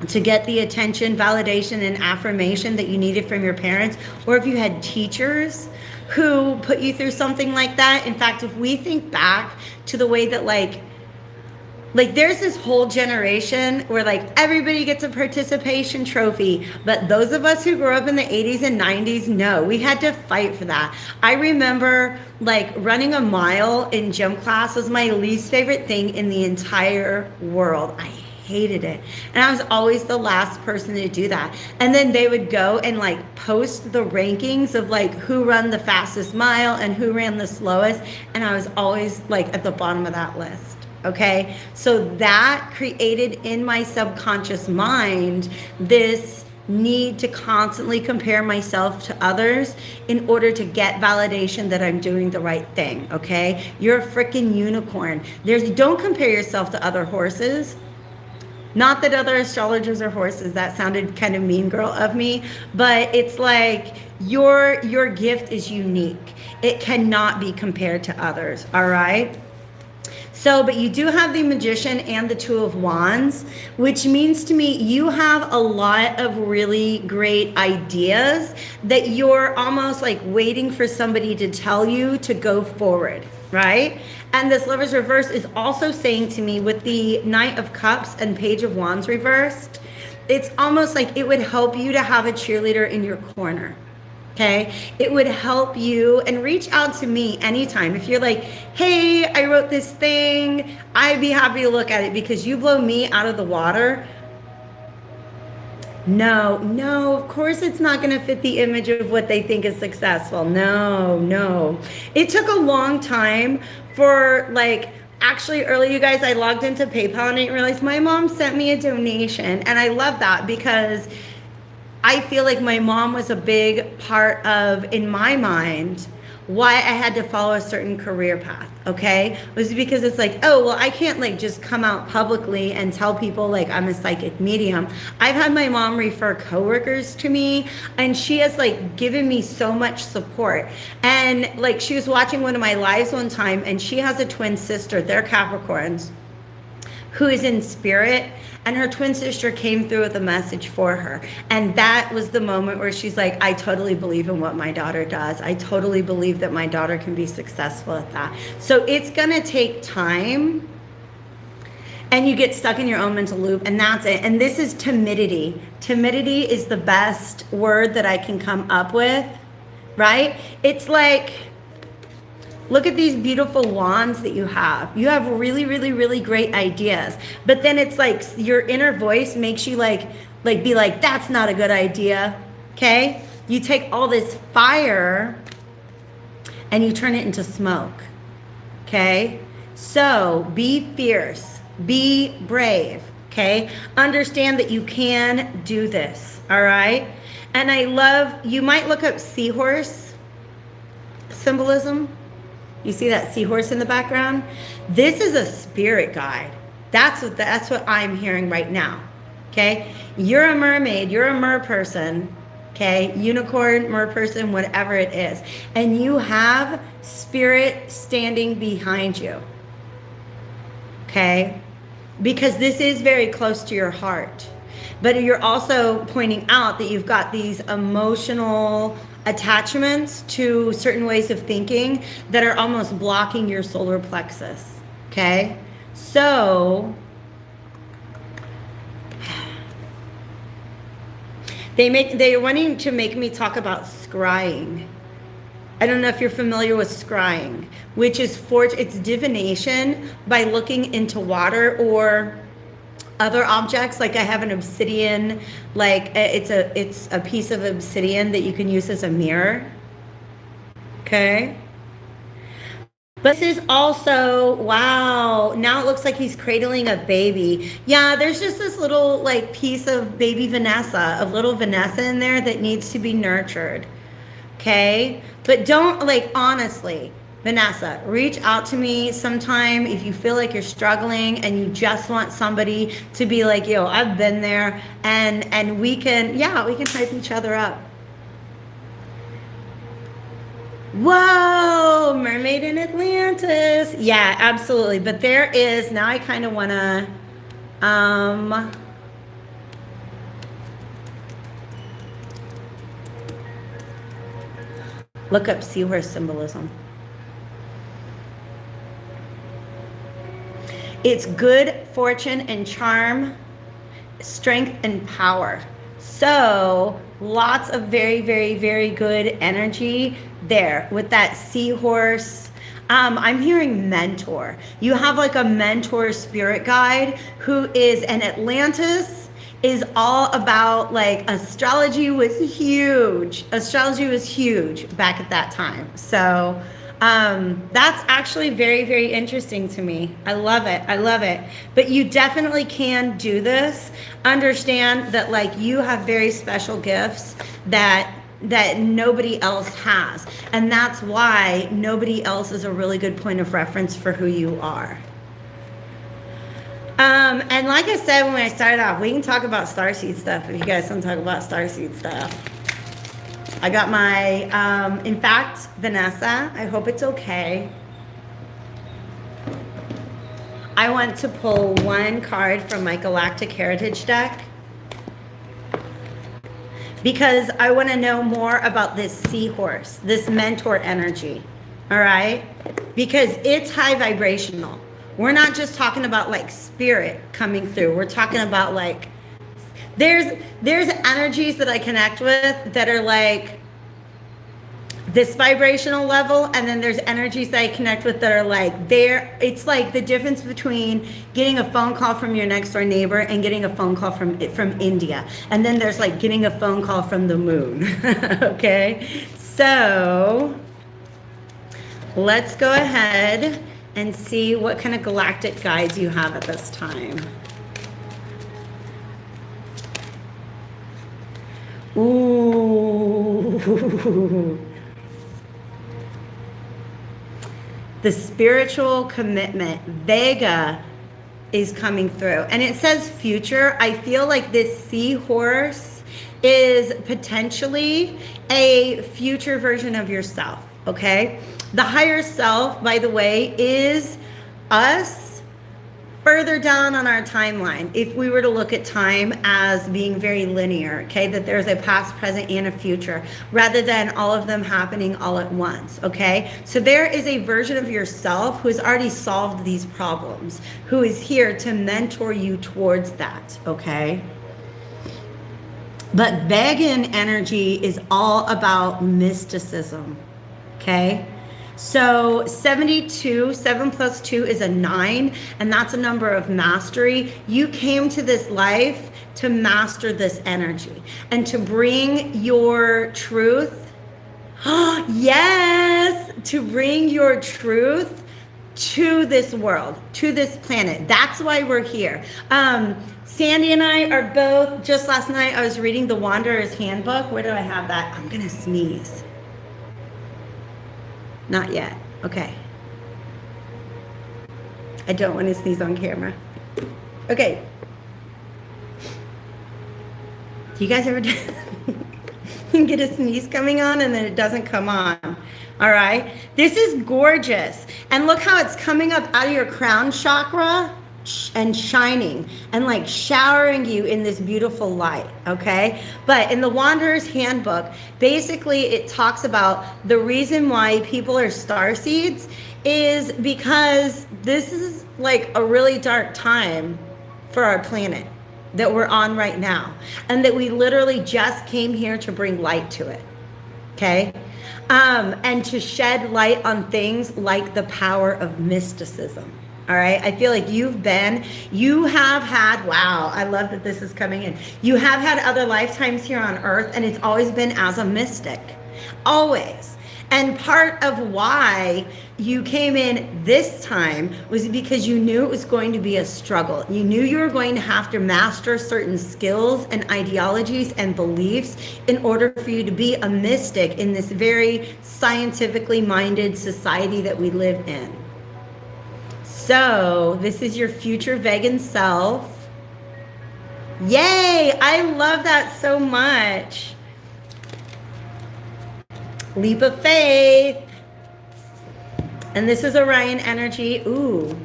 to get the attention, validation, and affirmation that you needed from your parents, or if you had teachers who put you through something like that. In fact, if we think back to the way that like there's this whole generation where like everybody gets a participation trophy, but those of us who grew up in the 80s and 90s, no, we had to fight for that. I remember like running a mile in gym class was my least favorite thing in the entire world. I hated it. And I was always the last person to do that. And then they would go and like post the rankings of like who ran the fastest mile and who ran the slowest. And I was always like at the bottom of that list. Okay. So that created in my subconscious mind this need to constantly compare myself to others in order to get validation that I'm doing the right thing. Okay. You're a freaking unicorn. Don't compare yourself to other horses. Not that other astrologers are horses. That sounded kind of mean girl of me, but it's like your gift is unique. It cannot be compared to others. All right. So, but you do have the Magician and the Two of Wands, which means to me you have a lot of really great ideas that you're almost like waiting for somebody to tell you to go forward, right? And this Lovers reverse is also saying to me with the Knight of Cups and Page of Wands reversed, it's almost like it would help you to have a cheerleader in your corner. Okay, it would help you, and reach out to me anytime. If you're like, hey, I wrote this thing, I'd be happy to look at it because you blow me out of the water. No, of course it's not going to fit the image of what they think is successful. No. It took a long time for actually early, you guys, I logged into PayPal and I didn't realize my mom sent me a donation. And I love that because I feel like my mom was a big part of, in my mind, why I had to follow a certain career path, okay? It was because it's like, oh, well, I can't just come out publicly and tell people I'm a psychic medium. I've had my mom refer coworkers to me, and she has given me so much support. And she was watching one of my lives one time, and she has a twin sister, they're Capricorns, who is in spirit, and her twin sister came through with a message for her. And that was the moment where she's like, I totally believe in what my daughter does. I totally believe that my daughter can be successful at that. So it's gonna take time, and you get stuck in your own mental loop, and that's it. And this is timidity. Timidity is the best word that I can come up with, right? It's look at these beautiful wands that you have. You have really, really, really great ideas. But then it's your inner voice makes you be like, that's not a good idea. Okay? You take all this fire and you turn it into smoke. Okay? So be fierce. Be brave. Okay? Understand that you can do this. All right? And I love, you might look up seahorse symbolism. You see that seahorse in the background? This is a spirit guide. That's what I'm hearing right now. Okay? You're a mermaid, you're a mer person, okay? Unicorn, mer person, whatever it is. And you have spirit standing behind you. Okay? Because this is very close to your heart. But you're also pointing out that you've got these emotional attachments to certain ways of thinking that are almost blocking your solar plexus. Okay? So they're wanting to make me talk about scrying. I don't know if you're familiar with scrying, which is it's divination by looking into water or other objects. I have an obsidian, it's a piece of obsidian that you can use as a mirror. Okay. But this is also, wow, now it looks like he's cradling a baby. Yeah, there's just this little piece of baby Vanessa, of little Vanessa in there that needs to be nurtured. Okay. But don't honestly, Vanessa, reach out to me sometime if you feel like you're struggling and you just want somebody to be like, yo, I've been there, and we can hype each other up. Whoa, mermaid in Atlantis. Yeah, absolutely. But there is, now I kind of want to, look up seahorse symbolism. It's good fortune and charm, strength and power. So lots of very, very, very good energy there with that seahorse. I'm hearing mentor. You have like a mentor spirit guide who is an Atlantis is all about, like, astrology was huge. Astrology was huge back at that time. So that's actually very, very interesting to me. I love it. I love it. But you definitely can do this. Understand that, like, you have very special gifts that nobody else has. And that's why nobody else is a really good point of reference for who you are. And like I said when I started off, we can talk about Starseed stuff if you guys want to talk about Starseed stuff. I got my, in fact, Vanessa, I hope it's okay. I want to pull one card from my Galactic Heritage deck because I want to know more about this seahorse, this mentor energy, all right? Because it's high vibrational. We're not just talking about like spirit coming through. We're talking about like, there's energies that I connect with that are like this vibrational level, and then there's energies that I connect with that are like there. It's like the difference between getting a phone call from your next door neighbor and getting a phone call from India. And then there's like getting a phone call from the moon. Okay, so let's go ahead and see what kind of galactic guides you have at this time. Ooh. The spiritual commitment, Vega, is coming through. And it says future. I feel like this seahorse is potentially a future version of yourself, okay? The higher self, by the way, is us further down on our timeline. If we were to look at time as being very linear, okay, that there's a past, present, and a future, rather than all of them happening all at once, okay? So there is a version of yourself who has already solved these problems, who is here to mentor you towards that, okay? But vegan energy is all about mysticism, okay? So 72, 7 plus 2 is a 9, and that's a number of mastery. You came to this life to master this energy and to bring your truth. Yes, to bring your truth to this world, to this planet. That's why we're here. Sandy and I are both, just last night I was reading the Wanderer's Handbook. Where do I have that? I'm gonna sneeze. Not yet. Okay. I don't want to sneeze on camera. Okay. Do you guys ever get a sneeze coming on and then it doesn't come on? All right. This is gorgeous. And look how it's coming up out of your crown chakra and shining and like showering you in this beautiful light, okay? But in the Wanderer's Handbook, basically it talks about the reason why people are starseeds is because this is like a really dark time for our planet that we're on right now, and that we literally just came here to bring light to it, okay? And to shed light on things like the power of mysticism. All right. I feel like you have had, wow, I love that this is coming in. You have had other lifetimes here on Earth, and it's always been as a mystic, always. And part of why you came in this time was because you knew it was going to be a struggle. You knew you were going to have to master certain skills and ideologies and beliefs in order for you to be a mystic in this very scientifically minded society that we live in. So this is your future vegan self. Yay! I love that so much. Leap of faith. And this is Orion energy. Ooh.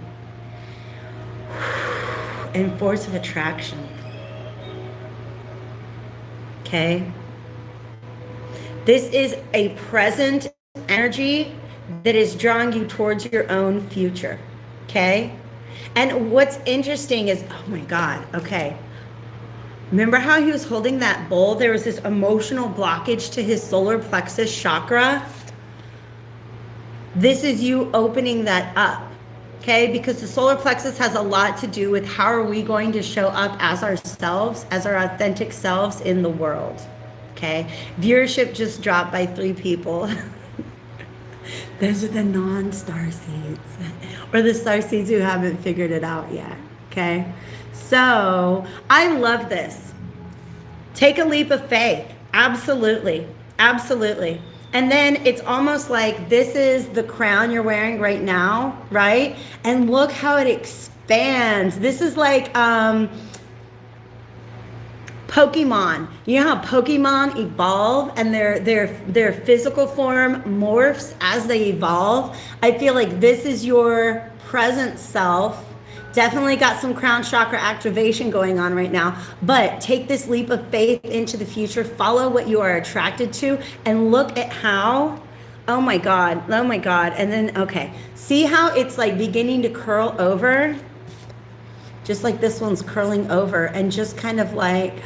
And force of attraction. Okay. This is a present energy that is drawing you towards your own future. Okay. And what's interesting is, oh my God. Okay. Remember how he was holding that bowl? There was this emotional blockage to his solar plexus chakra. This is you opening that up. Okay, because the solar plexus has a lot to do with how are we going to show up as ourselves, as our authentic selves in the world. Okay, viewership just dropped by 3 people. Those are the non-star seeds, or the star seeds who haven't figured it out yet. Okay, so I love this. Take a leap of faith. Absolutely, absolutely. And then it's almost like this is the crown you're wearing right now, right? And look how it expands. This is like Pokemon. You know how Pokemon evolve and their physical form morphs as they evolve? I feel like this is your present self. Definitely got some crown chakra activation going on right now, but take this leap of faith into the future, follow what you are attracted to, and look at how, oh my God. And then, okay, see how it's like beginning to curl over, just like this one's curling over, and just kind of like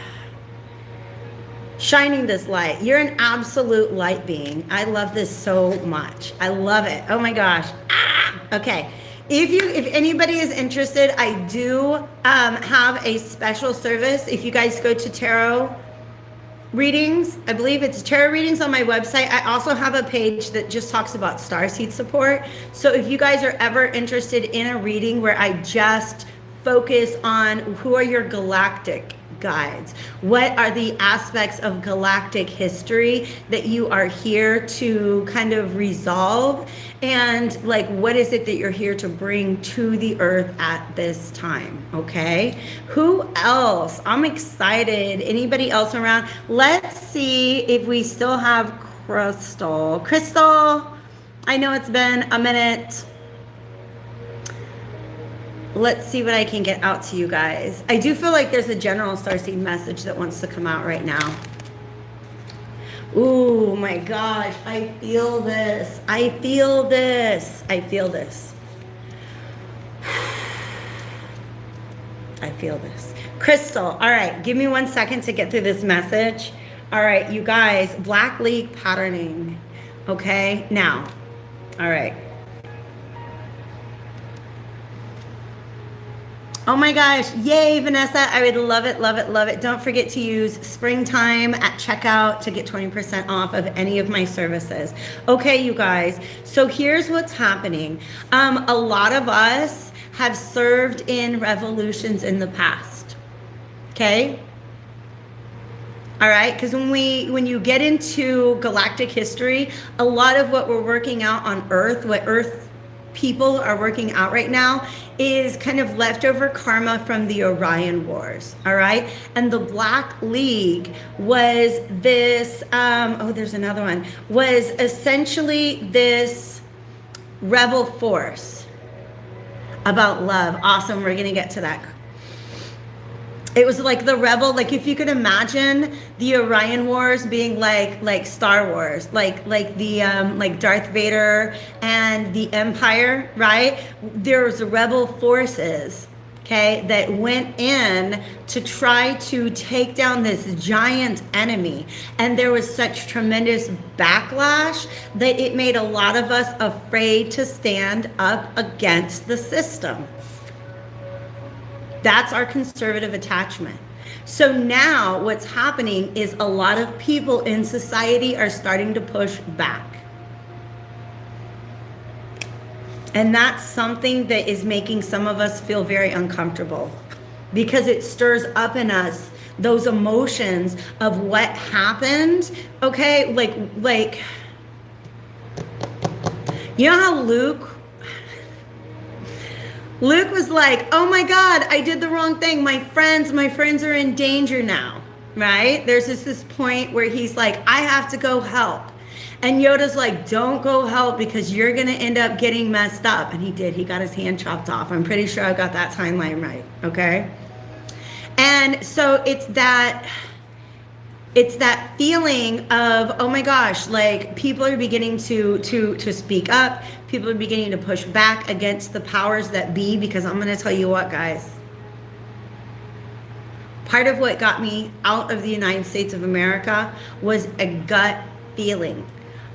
shining this light. You're an absolute light being. I love this so much. I love it. Oh my gosh. Okay. If anybody is interested, I do have a special service. If you guys go to tarot readings, I believe it's tarot readings on my website. I also have a page that just talks about Starseed Support. So if you guys are ever interested in a reading where I just focus on who are your galactic guides, what are the aspects of galactic history that you are here to kind of resolve, and like what is it that you're here to bring to the earth at this time. Okay, who else? I'm excited. Anybody else around? Let's see if we still have Crystal. I know it's been a minute. Let's see what I can get out to you guys. I do feel like there's a general starseed message that wants to come out right now. Ooh, my gosh. I feel this. I feel this. I feel this. I feel this. Crystal, all right. Give me 1 second to get through this message. All right, you guys. Black leak patterning. Okay, now. All right. Oh my gosh, yay, Vanessa. I would love it, love it, love it. Don't forget to use springtime at checkout to get 20% off of any of my services. Okay, you guys, so here's what's happening. A lot of us have served in revolutions in the past, okay? All right, because when you get into galactic history, a lot of what we're working out on Earth, what Earth people are working out right now, is kind of leftover karma from the Orion Wars, all right? And the Black League was this, there's another one, was essentially this rebel force about love. Awesome, we're gonna get to that. It was like the rebel, like if you could imagine the Orion Wars being like Star Wars, like the like Darth Vader and the Empire, right? There was rebel forces, okay, that went in to try to take down this giant enemy. And there was such tremendous backlash that it made a lot of us afraid to stand up against the system. That's our conservative attachment. So now what's happening is a lot of people in society are starting to push back. And that's something that is making some of us feel very uncomfortable, because it stirs up in us those emotions of what happened. Okay, like you know how Luke was like, oh my God, I did the wrong thing. My friends are in danger now, right? There's this point where he's like, I have to go help. And Yoda's like, don't go help because you're going to end up getting messed up. And he did. He got his hand chopped off. I'm pretty sure I got that timeline right. Okay. And so it's that feeling of, oh my gosh, like people are beginning to speak up. People are beginning to push back against the powers that be, because I'm going to tell you what, guys. Part of what got me out of the United States of America was a gut feeling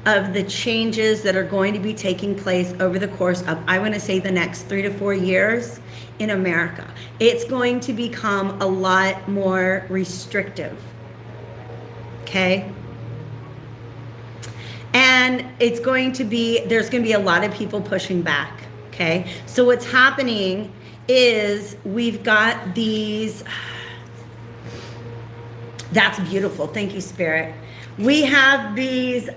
of the changes that are going to be taking place over the course of, I want to say, the next 3 to 4 years in America. It's going to become a lot more restrictive. Okay? And there's going to be a lot of people pushing back. Okay? So what's happening is we've got these, that's beautiful. Thank you, Spirit. We have these,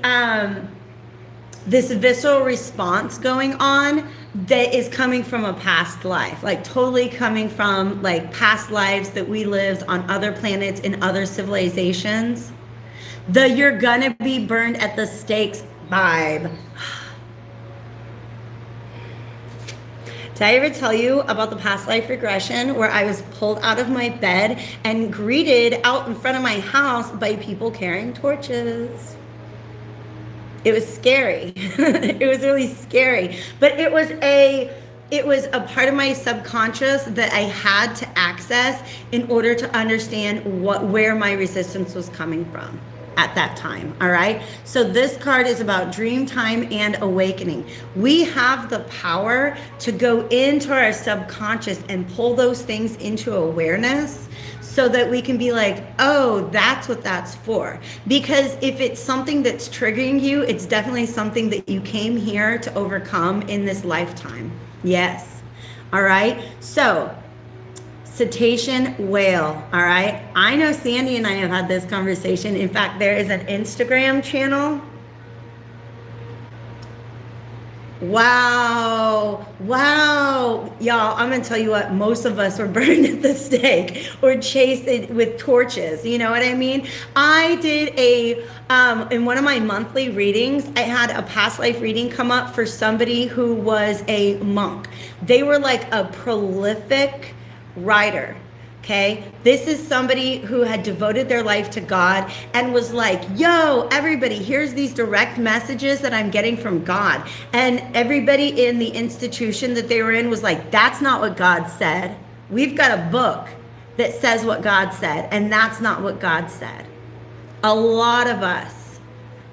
this visceral response going on that is coming from a past life, like totally coming from like past lives that we lived on other planets in other civilizations. The you're gonna be burned at the stakes vibe. Did I ever tell you about the past life regression where I was pulled out of my bed and greeted out in front of my house by people carrying torches? It was scary. It was really scary. But it was a part of my subconscious that I had to access in order to understand where my resistance was coming from at that time. All right. So this card is about dream time and awakening. We have the power to go into our subconscious and pull those things into awareness so that we can be like, oh, that's what that's for. Because if it's something that's triggering you, it's definitely something that you came here to overcome in this lifetime. Yes. All right. So cetacean whale. All right. I know Sandy and I have had this conversation. In fact, there is an Instagram channel. Wow. Y'all, I'm going to tell you what, most of us were burned at the stake or chased with torches. You know what I mean? I did in one of my monthly readings, I had a past life reading come up for somebody who was a monk. They were like a prolific writer. Okay, this is somebody who had devoted their life to God and was like, yo, everybody, here's these direct messages that I'm getting from God. And everybody in the institution that they were in was like, that's not what God said. We've got a book that says what God said, and that's not what God said. A lot of us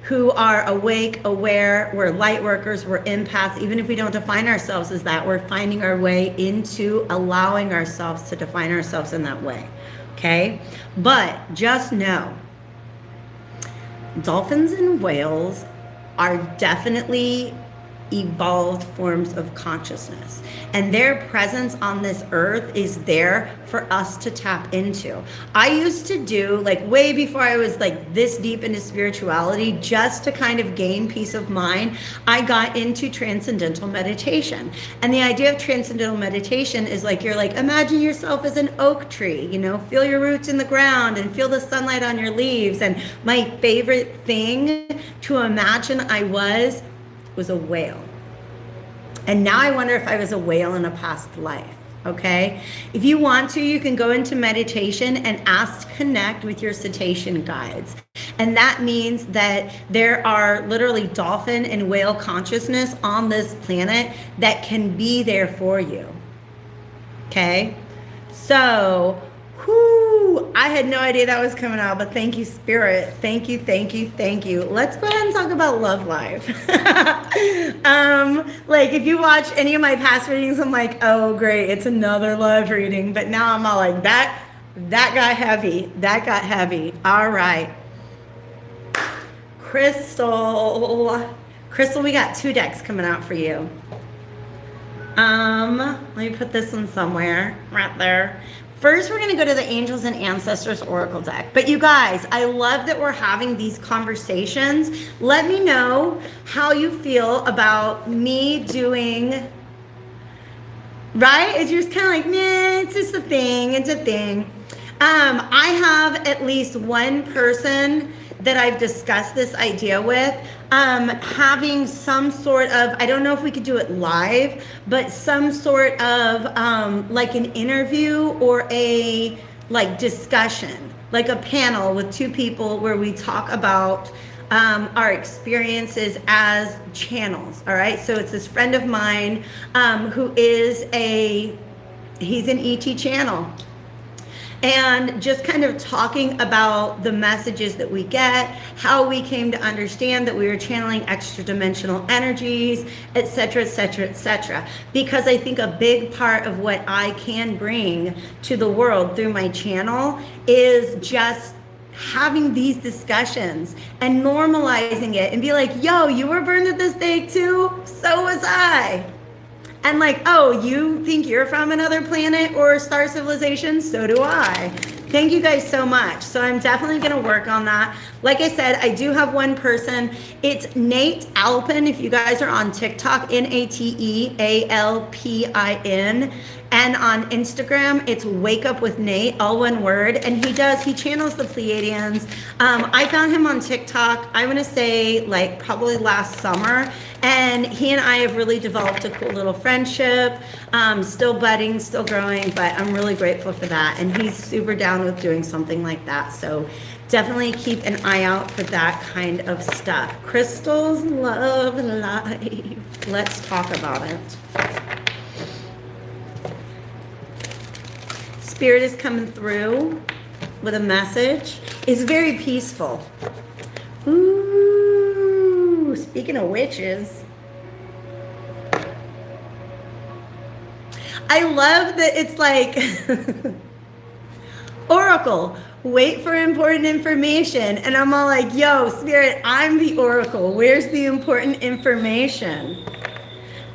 who are awake, aware, we're light workers, we're empaths, even if we don't define ourselves as that, we're finding our way into allowing ourselves to define ourselves in that way, okay? But just know, dolphins and whales are definitely evolved forms of consciousness, and their presence on this earth is there for us to tap into. I used to do, like way before I was like this deep into spirituality, just to kind of gain peace of mind, I got into transcendental meditation. And the idea of transcendental meditation is like, you're like, imagine yourself as an oak tree, you know, feel your roots in the ground and feel the sunlight on your leaves. And my favorite thing to imagine I was a whale. And now I wonder if I was a whale in a past life. Okay, if you want to, you can go into meditation and ask to connect with your cetacean guides. And that means that there are literally dolphin and whale consciousness on this planet that can be there for you. Okay, so I had no idea that was coming out, but thank you, Spirit. Thank you. Let's go ahead and talk about love life. Like if you watch any of my past readings, I'm like, oh great, it's another love reading. But now I'm all like, that got heavy. All right. Crystal, we got 2 decks coming out for you. Let me put this one somewhere right there. First, we're going to go to the Angels and Ancestors Oracle deck. But you guys, I love that we're having these conversations. Let me know how you feel about me doing, right? It's just kind of like, nah, it's just a thing. I have at least one person that I've discussed this idea with, having some sort of, I don't know if we could do it live, but some sort of like an interview or a like discussion, like a panel with two people where we talk about our experiences as channels. All right. So it's this friend of mine who is he's an ET channel. And just kind of talking about the messages that we get, how we came to understand that we were channeling extra dimensional energies, etc., etc., etc. Because I think a big part of what I can bring to the world through my channel is just having these discussions and normalizing it and be like, yo, you were burned at this stake too? So was I. And like, oh, you think you're from another planet or star civilization? So do I. Thank you guys so much. So I'm definitely going to work on that. Like I said, I do have one person. It's Nate Alpin. If you guys are on TikTok, NateAlpin. And on Instagram, it's Wake Up with Nate, all one word. And he channels the Pleiadians. I found him on TikTok, I'm going to say like probably last summer. And he and I have really developed a cool little friendship. Still budding, still growing, but I'm really grateful for that. And he's super down with doing something like that. So definitely keep an eye out for that kind of stuff. Crystals, love, life. Let's talk about it. Spirit is coming through with a message. It's very peaceful. Ooh, speaking of witches. I love that it's like Oracle, wait for important information. And I'm all like, yo, Spirit, I'm the Oracle. Where's the important information?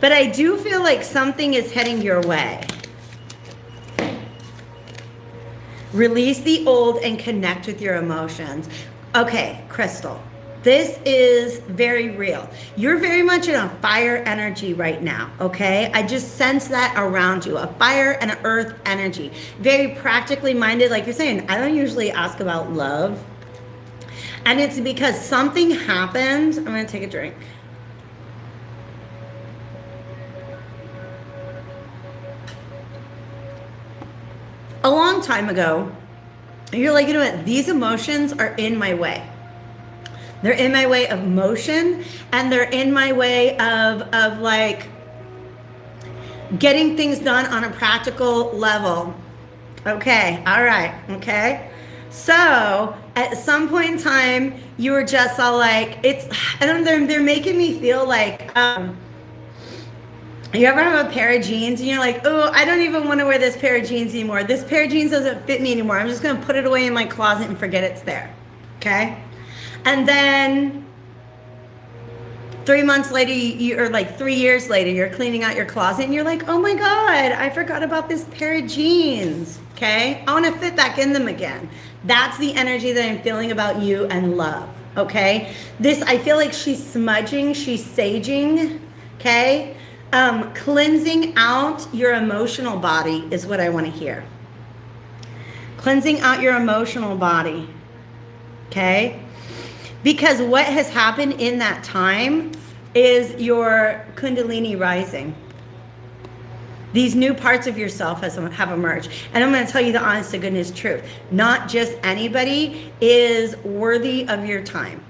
But I do feel like something is heading your way. Release the old and connect with your emotions. Okay, Crystal, this is very real. You're very much in a fire energy right now, okay? I just sense that around you, a fire and an earth energy. Very practically minded, like you're saying. I don't usually ask about love. And it's because something happened. I'm gonna take a drink. A long time ago, you're like, you know what, these emotions are in my way. They're in my way of motion, and they're in my way of like getting things done on a practical level. Okay, all right, okay. So at some point in time, you were just all like, I don't know, they're making me feel like, you ever have a pair of jeans and you're like, oh, I don't even want to wear this pair of jeans anymore. This pair of jeans doesn't fit me anymore. I'm just going to put it away in my closet and forget it's there. Okay? And then 3 months later, or like 3 years later, you're cleaning out your closet and you're like, oh my God, I forgot about this pair of jeans. Okay? I want to fit back in them again. That's the energy that I'm feeling about you and love. Okay? I feel like she's smudging, she's saging. Okay? Cleansing out your emotional body is what I want to hear. Cleansing out your emotional body. Okay? Because what has happened in that time is your Kundalini rising. These new parts of yourself have emerged. And I'm going to tell you the honest to goodness truth. Not just anybody is worthy of your time.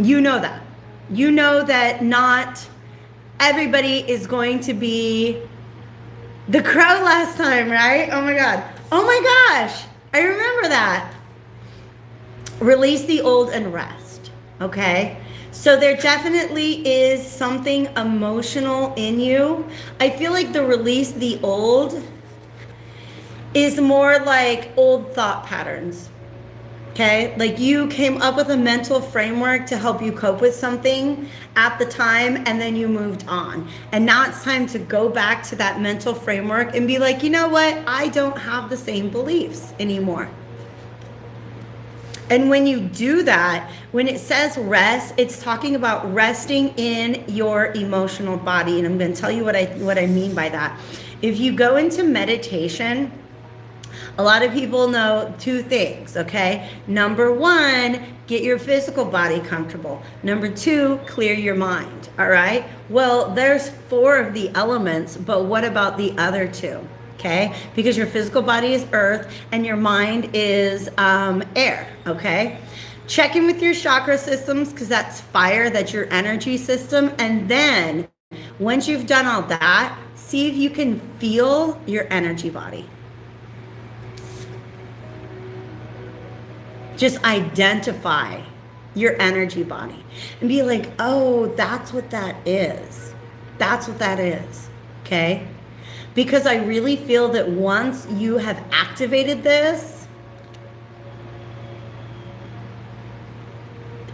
You know that. You know that not everybody is going to be the crowd last time, right? Oh my God. Oh my gosh. I remember that. Release the old and rest. Okay? So there definitely is something emotional in you. I feel like the release the old is more like old thought patterns. Okay, like you came up with a mental framework to help you cope with something at the time, and then you moved on. And now it's time to go back to that mental framework and be like, you know what? I don't have the same beliefs anymore. And when you do that, when it says rest, it's talking about resting in your emotional body. And I'm going to tell you what I mean by that. If you go into meditation, A lot of people know two things, okay? Number one, get your physical body comfortable. Number two, clear your mind, all right? Well, there's 4 of the elements, but what about the other 2? Okay, because your physical body is earth and your mind is air, okay? Check in with your chakra systems because that's fire, that's your energy system. And then once you've done all that, see if you can feel your energy body. Just identify your energy body and be like, oh, that's what that is. That's what that is, okay? Because I really feel that once you have activated this,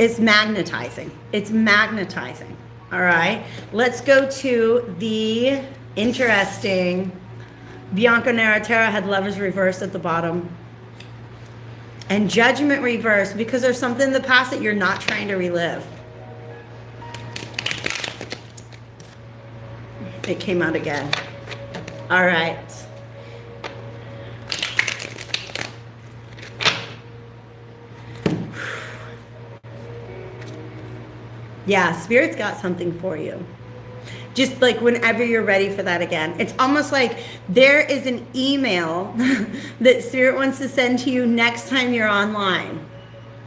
it's magnetizing. It's magnetizing, all right? Let's go to the interesting Bianca Naratera had Lovers reversed at the bottom. And Judgment reversed because there's something in the past that you're not trying to relive. It came out again. All right. Yeah, Spirit's got something for you. Just like whenever you're ready for that again. It's almost like there is an email that Spirit wants to send to you next time you're online.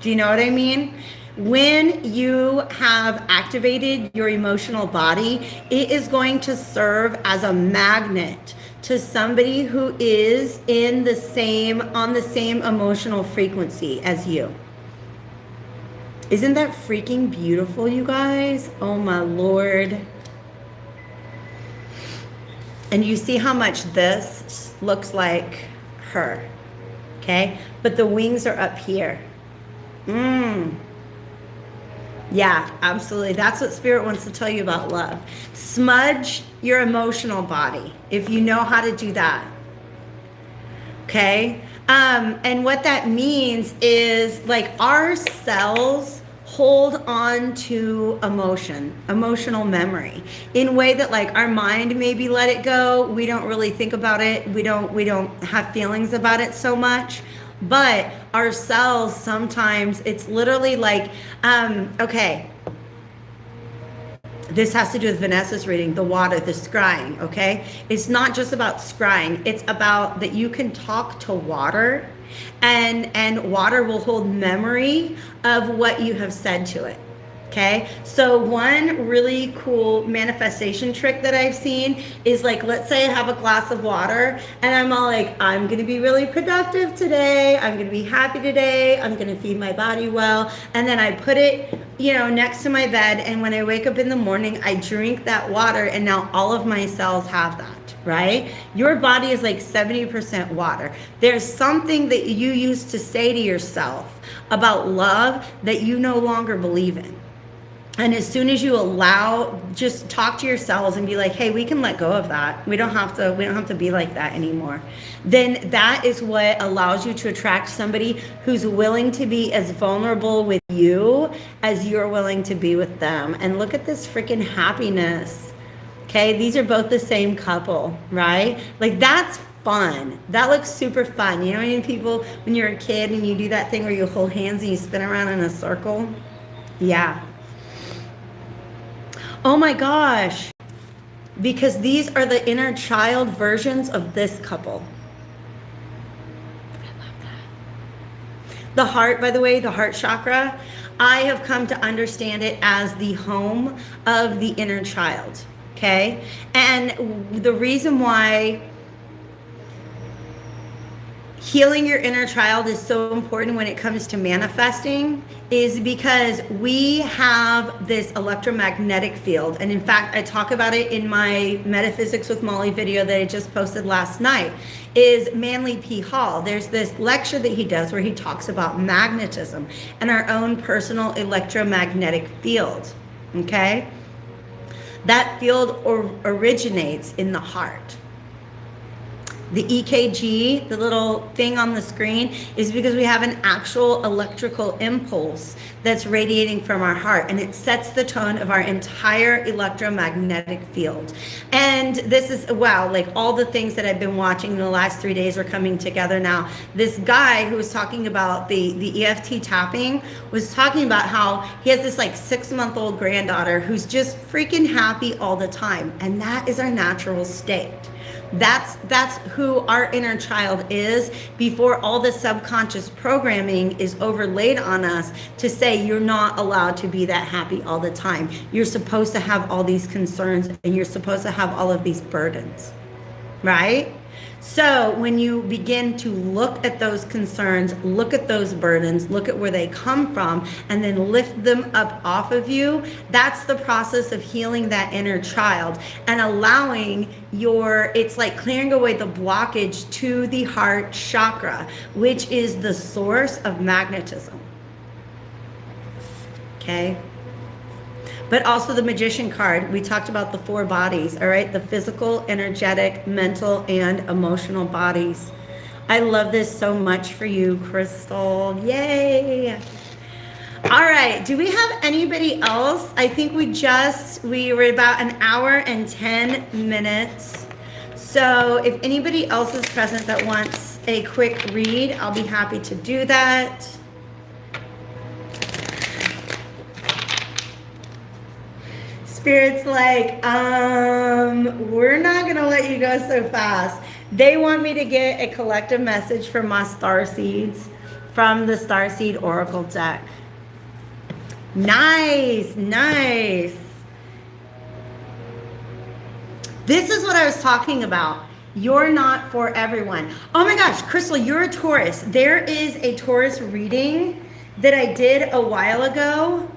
Do you know what I mean? When you have activated your emotional body, it is going to serve as a magnet to somebody who is on the same emotional frequency as you. Isn't that freaking beautiful, you guys? Oh my Lord. And you see how much this looks like her, okay? But the wings are up here. Yeah, absolutely. That's what Spirit wants to tell you about love. Smudge your emotional body if you know how to do that, okay? And what that means is like our cells hold on to emotional memory in a way that like our mind maybe let it go. We don't really think about it. We don't have feelings about it so much. But our cells sometimes, it's literally like, okay, this has to do with Vanessa's reading, the water, the scrying, okay? It's not just about scrying. It's about that you can talk to water and water will hold memory of what you have said to it. Okay, so one really cool manifestation trick that I've seen is like, let's say I have a glass of water and I'm all like, I'm going to be really productive today. I'm going to be happy today. I'm going to feed my body well. And then I put it, next to my bed. And when I wake up in the morning, I drink that water and now all of my cells have that, right? Your body is like 70% water. There's something that you used to say to yourself about love that you no longer believe in. And as soon as you just talk to yourselves and be like, hey, we can let go of that. We don't have to be like that anymore. Then that is what allows you to attract somebody who's willing to be as vulnerable with you as you're willing to be with them. And look at this freaking happiness. Okay, these are both the same couple, right? Like that's fun. That looks super fun. You know what I mean? People, when you're a kid and you do that thing where you hold hands and you spin around in a circle. Yeah. Oh my gosh, because these are the inner child versions of this couple. I love that. The heart, by the way, the heart chakra, I have come to understand it as the home of the inner child, okay? And the reason why healing your inner child is so important when it comes to manifesting is because we have this electromagnetic field. And in fact, I talk about it in my Metaphysics with Molly video that I just posted last night, is Manly P. Hall. There's this lecture that he does where he talks about magnetism and our own personal electromagnetic field, okay? That field originates in the heart. The EKG, the little thing on the screen, is because we have an actual electrical impulse that's radiating from our heart, and it sets the tone of our entire electromagnetic field. And this is, wow, like all the things that I've been watching in the last 3 days are coming together now. This guy who was talking about the EFT tapping was talking about how he has this like 6-month-old granddaughter who's just freaking happy all the time. And that is our natural state. That's who our inner child is before all the subconscious programming is overlaid on us to say you're not allowed to be that happy all the time. You're supposed to have all these concerns and you're supposed to have all of these burdens, right? So when you begin to look at those concerns, look at those burdens, look at where they come from, and then lift them up off of you, that's the process of healing that inner child and allowing it's like clearing away the blockage to the heart chakra, which is the source of magnetism. Okay? But also the Magician card, we talked about the 4 bodies, all right? The physical, energetic, mental, and emotional bodies. I love this so much for you, Crystal. Yay! All right, do we have anybody else? I think we were about an hour and 10 minutes. So if anybody else is present that wants a quick read, I'll be happy to do that. Spirit's like, we're not gonna let you go so fast. They want me to get a collective message from my starseeds from the Starseed Oracle deck. Nice, nice. This is what I was talking about. You're not for everyone. Oh my gosh, Crystal, you're a Taurus. There is a Taurus reading that I did a while ago.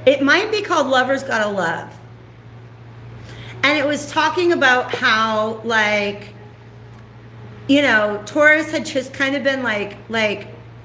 It might be called Lover's Gotta Love. And it was talking about how, like, you know, Taurus had just kind of been like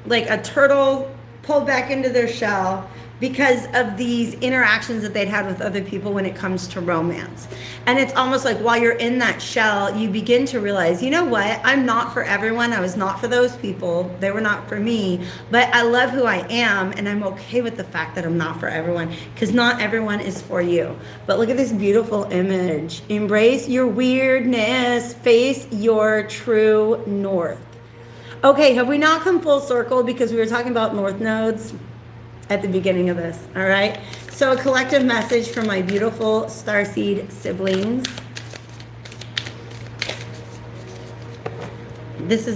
a turtle pulled back into their shell because of these interactions that they'd had with other people when it comes to romance. And it's almost like while you're in that shell, you begin to realize, you know what? I'm not for everyone. I was not for those people. They were not for me. But I love who I am, and I'm okay with the fact that I'm not for everyone, because not everyone is for you. But look at this beautiful image. Embrace your weirdness. Face your true north. Okay, have we not come full circle because we were talking about north nodes at the beginning of this? All right, so a collective message from my beautiful starseed siblings.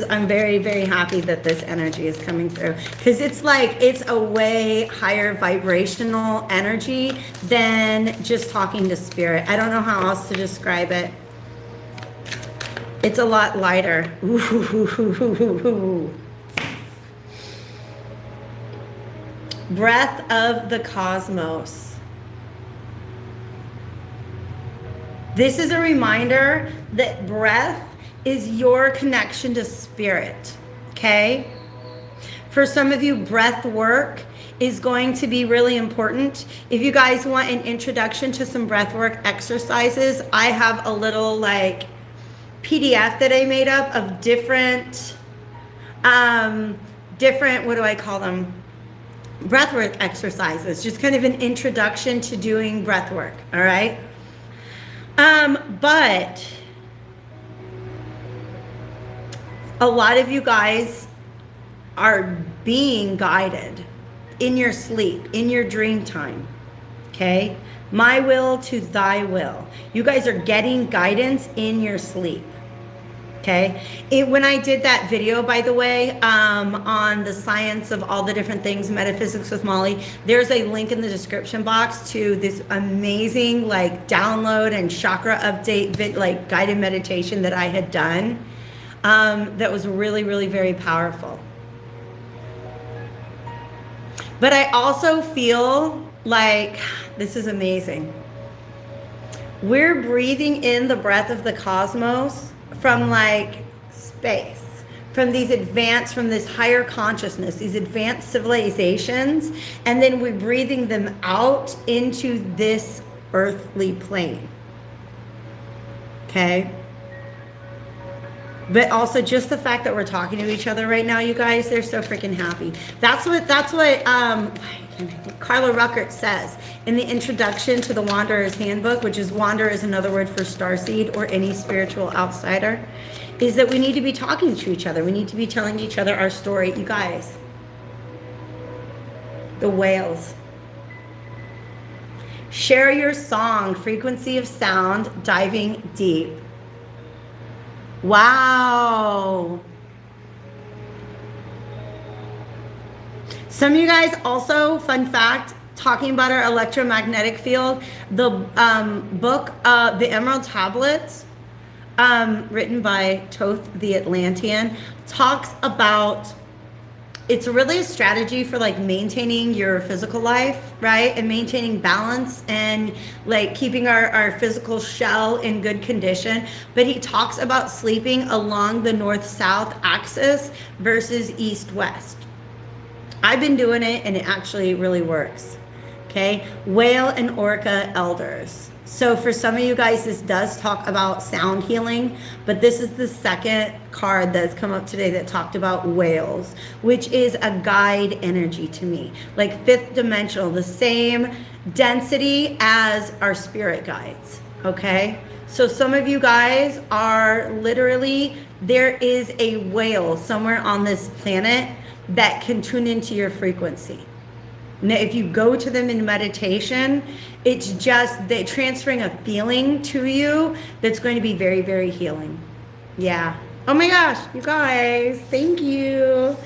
I'm very, very happy that this energy is coming through, because it's like, it's a way higher vibrational energy than just talking to spirit. I don't know how else to describe it. It's a lot lighter. Ooh. Breath of the cosmos. This is a reminder that breath is your connection to spirit, okay? For some of you, breath work is going to be really important. If you guys want an introduction to some breath work exercises, I have a little like PDF that I made up of different, what do I call them? Breathwork exercises, just kind of an introduction to doing breath work, all right? But a lot of you guys are being guided in your sleep, in your dream time, okay? My will to thy will. You guys are getting guidance in your sleep. Okay. When I did that video, by the way, on the science of all the different things, metaphysics with Molly, there's a link in the description box to this amazing like download and chakra update like guided meditation that I had done. That was really, really very powerful. But I also feel like this is amazing. We're breathing in the breath of the cosmos from like space, from this higher consciousness, these advanced civilizations, and then we're breathing them out into this earthly plane. Okay? But also just the fact that we're talking to each other right now, you guys, they're so freaking happy. That's what Carla Ruckert says in the introduction to the Wanderer's Handbook, which is Wanderer is another word for starseed or any spiritual outsider, is that we need to be talking to each other. We need to be telling each other our story. You guys, the whales. Share your song, frequency of sound, diving deep. Wow. Some of you guys also, fun fact, talking about our electromagnetic field, the book, The Emerald Tablets, written by Thoth the Atlantean, talks about, it's really a strategy for like maintaining your physical life, right? And maintaining balance and like keeping our physical shell in good condition. But he talks about sleeping along the north-south axis versus east-west. I've been doing it and it actually really works. Okay, whale and orca elders. So for some of you guys, this does talk about sound healing, but this is the second card that's come up today that talked about whales, which is a guide energy to me, like fifth dimensional, the same density as our spirit guides, okay? So some of you guys are literally, there is a whale somewhere on this planet that can tune into your frequency. Now, if you go to them in meditation, it's just they transferring a feeling to you that's going to be very, very healing. Yeah. Oh my gosh, you guys, thank you.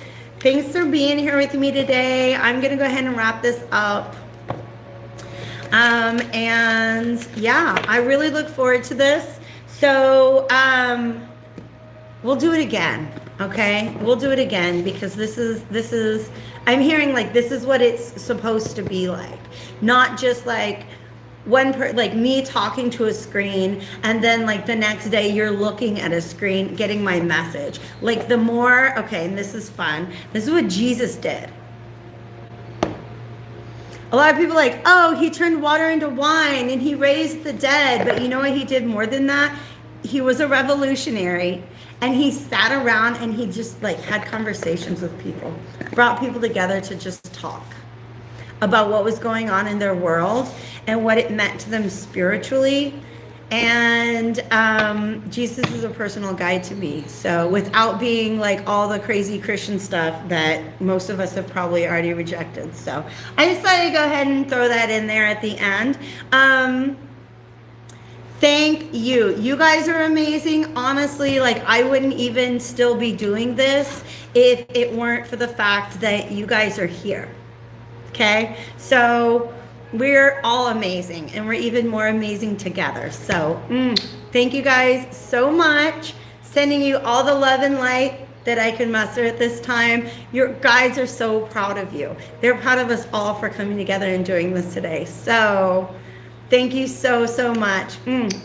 Thanks for being here with me today. I'm going to go ahead and wrap this up. And yeah, I really look forward to this. So, we'll do it again. Okay, we'll do it again because this is I'm hearing like this is what it's supposed to be like, not just like like me talking to a screen and then like the next day you're looking at a screen getting my message. Like the more, okay, and this is fun. This is what Jesus did. A lot of people are like, oh, he turned water into wine and he raised the dead, but you know what he did more than that? He was a revolutionary. And he sat around and he just like had conversations with people, brought people together to just talk about what was going on in their world and what it meant to them spiritually. And Jesus is a personal guide to me. So without being like all the crazy Christian stuff that most of us have probably already rejected. So I decided to go ahead and throw that in there at the end. Thank you. You guys are amazing. Honestly, like I wouldn't even still be doing this if it weren't for the fact that you guys are here. Okay? So we're all amazing and we're even more amazing together. So thank you guys so much. Sending you all the love and light that I can muster at this time. Your guides are so proud of you. They're proud of us all for coming together and doing this today. So thank you so, so much.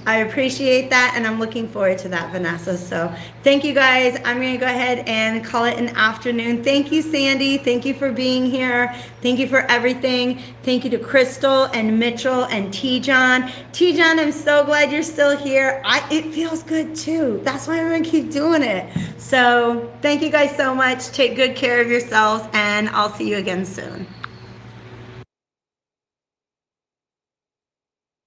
I appreciate that, and I'm looking forward to that, Vanessa. So thank you, guys. I'm going to go ahead and call it an afternoon. Thank you, Sandy. Thank you for being here. Thank you for everything. Thank you to Crystal and Mitchell and T-John. T-John, I'm so glad you're still here. It feels good, too. That's why I'm going to keep doing it. So thank you guys so much. Take good care of yourselves, and I'll see you again soon.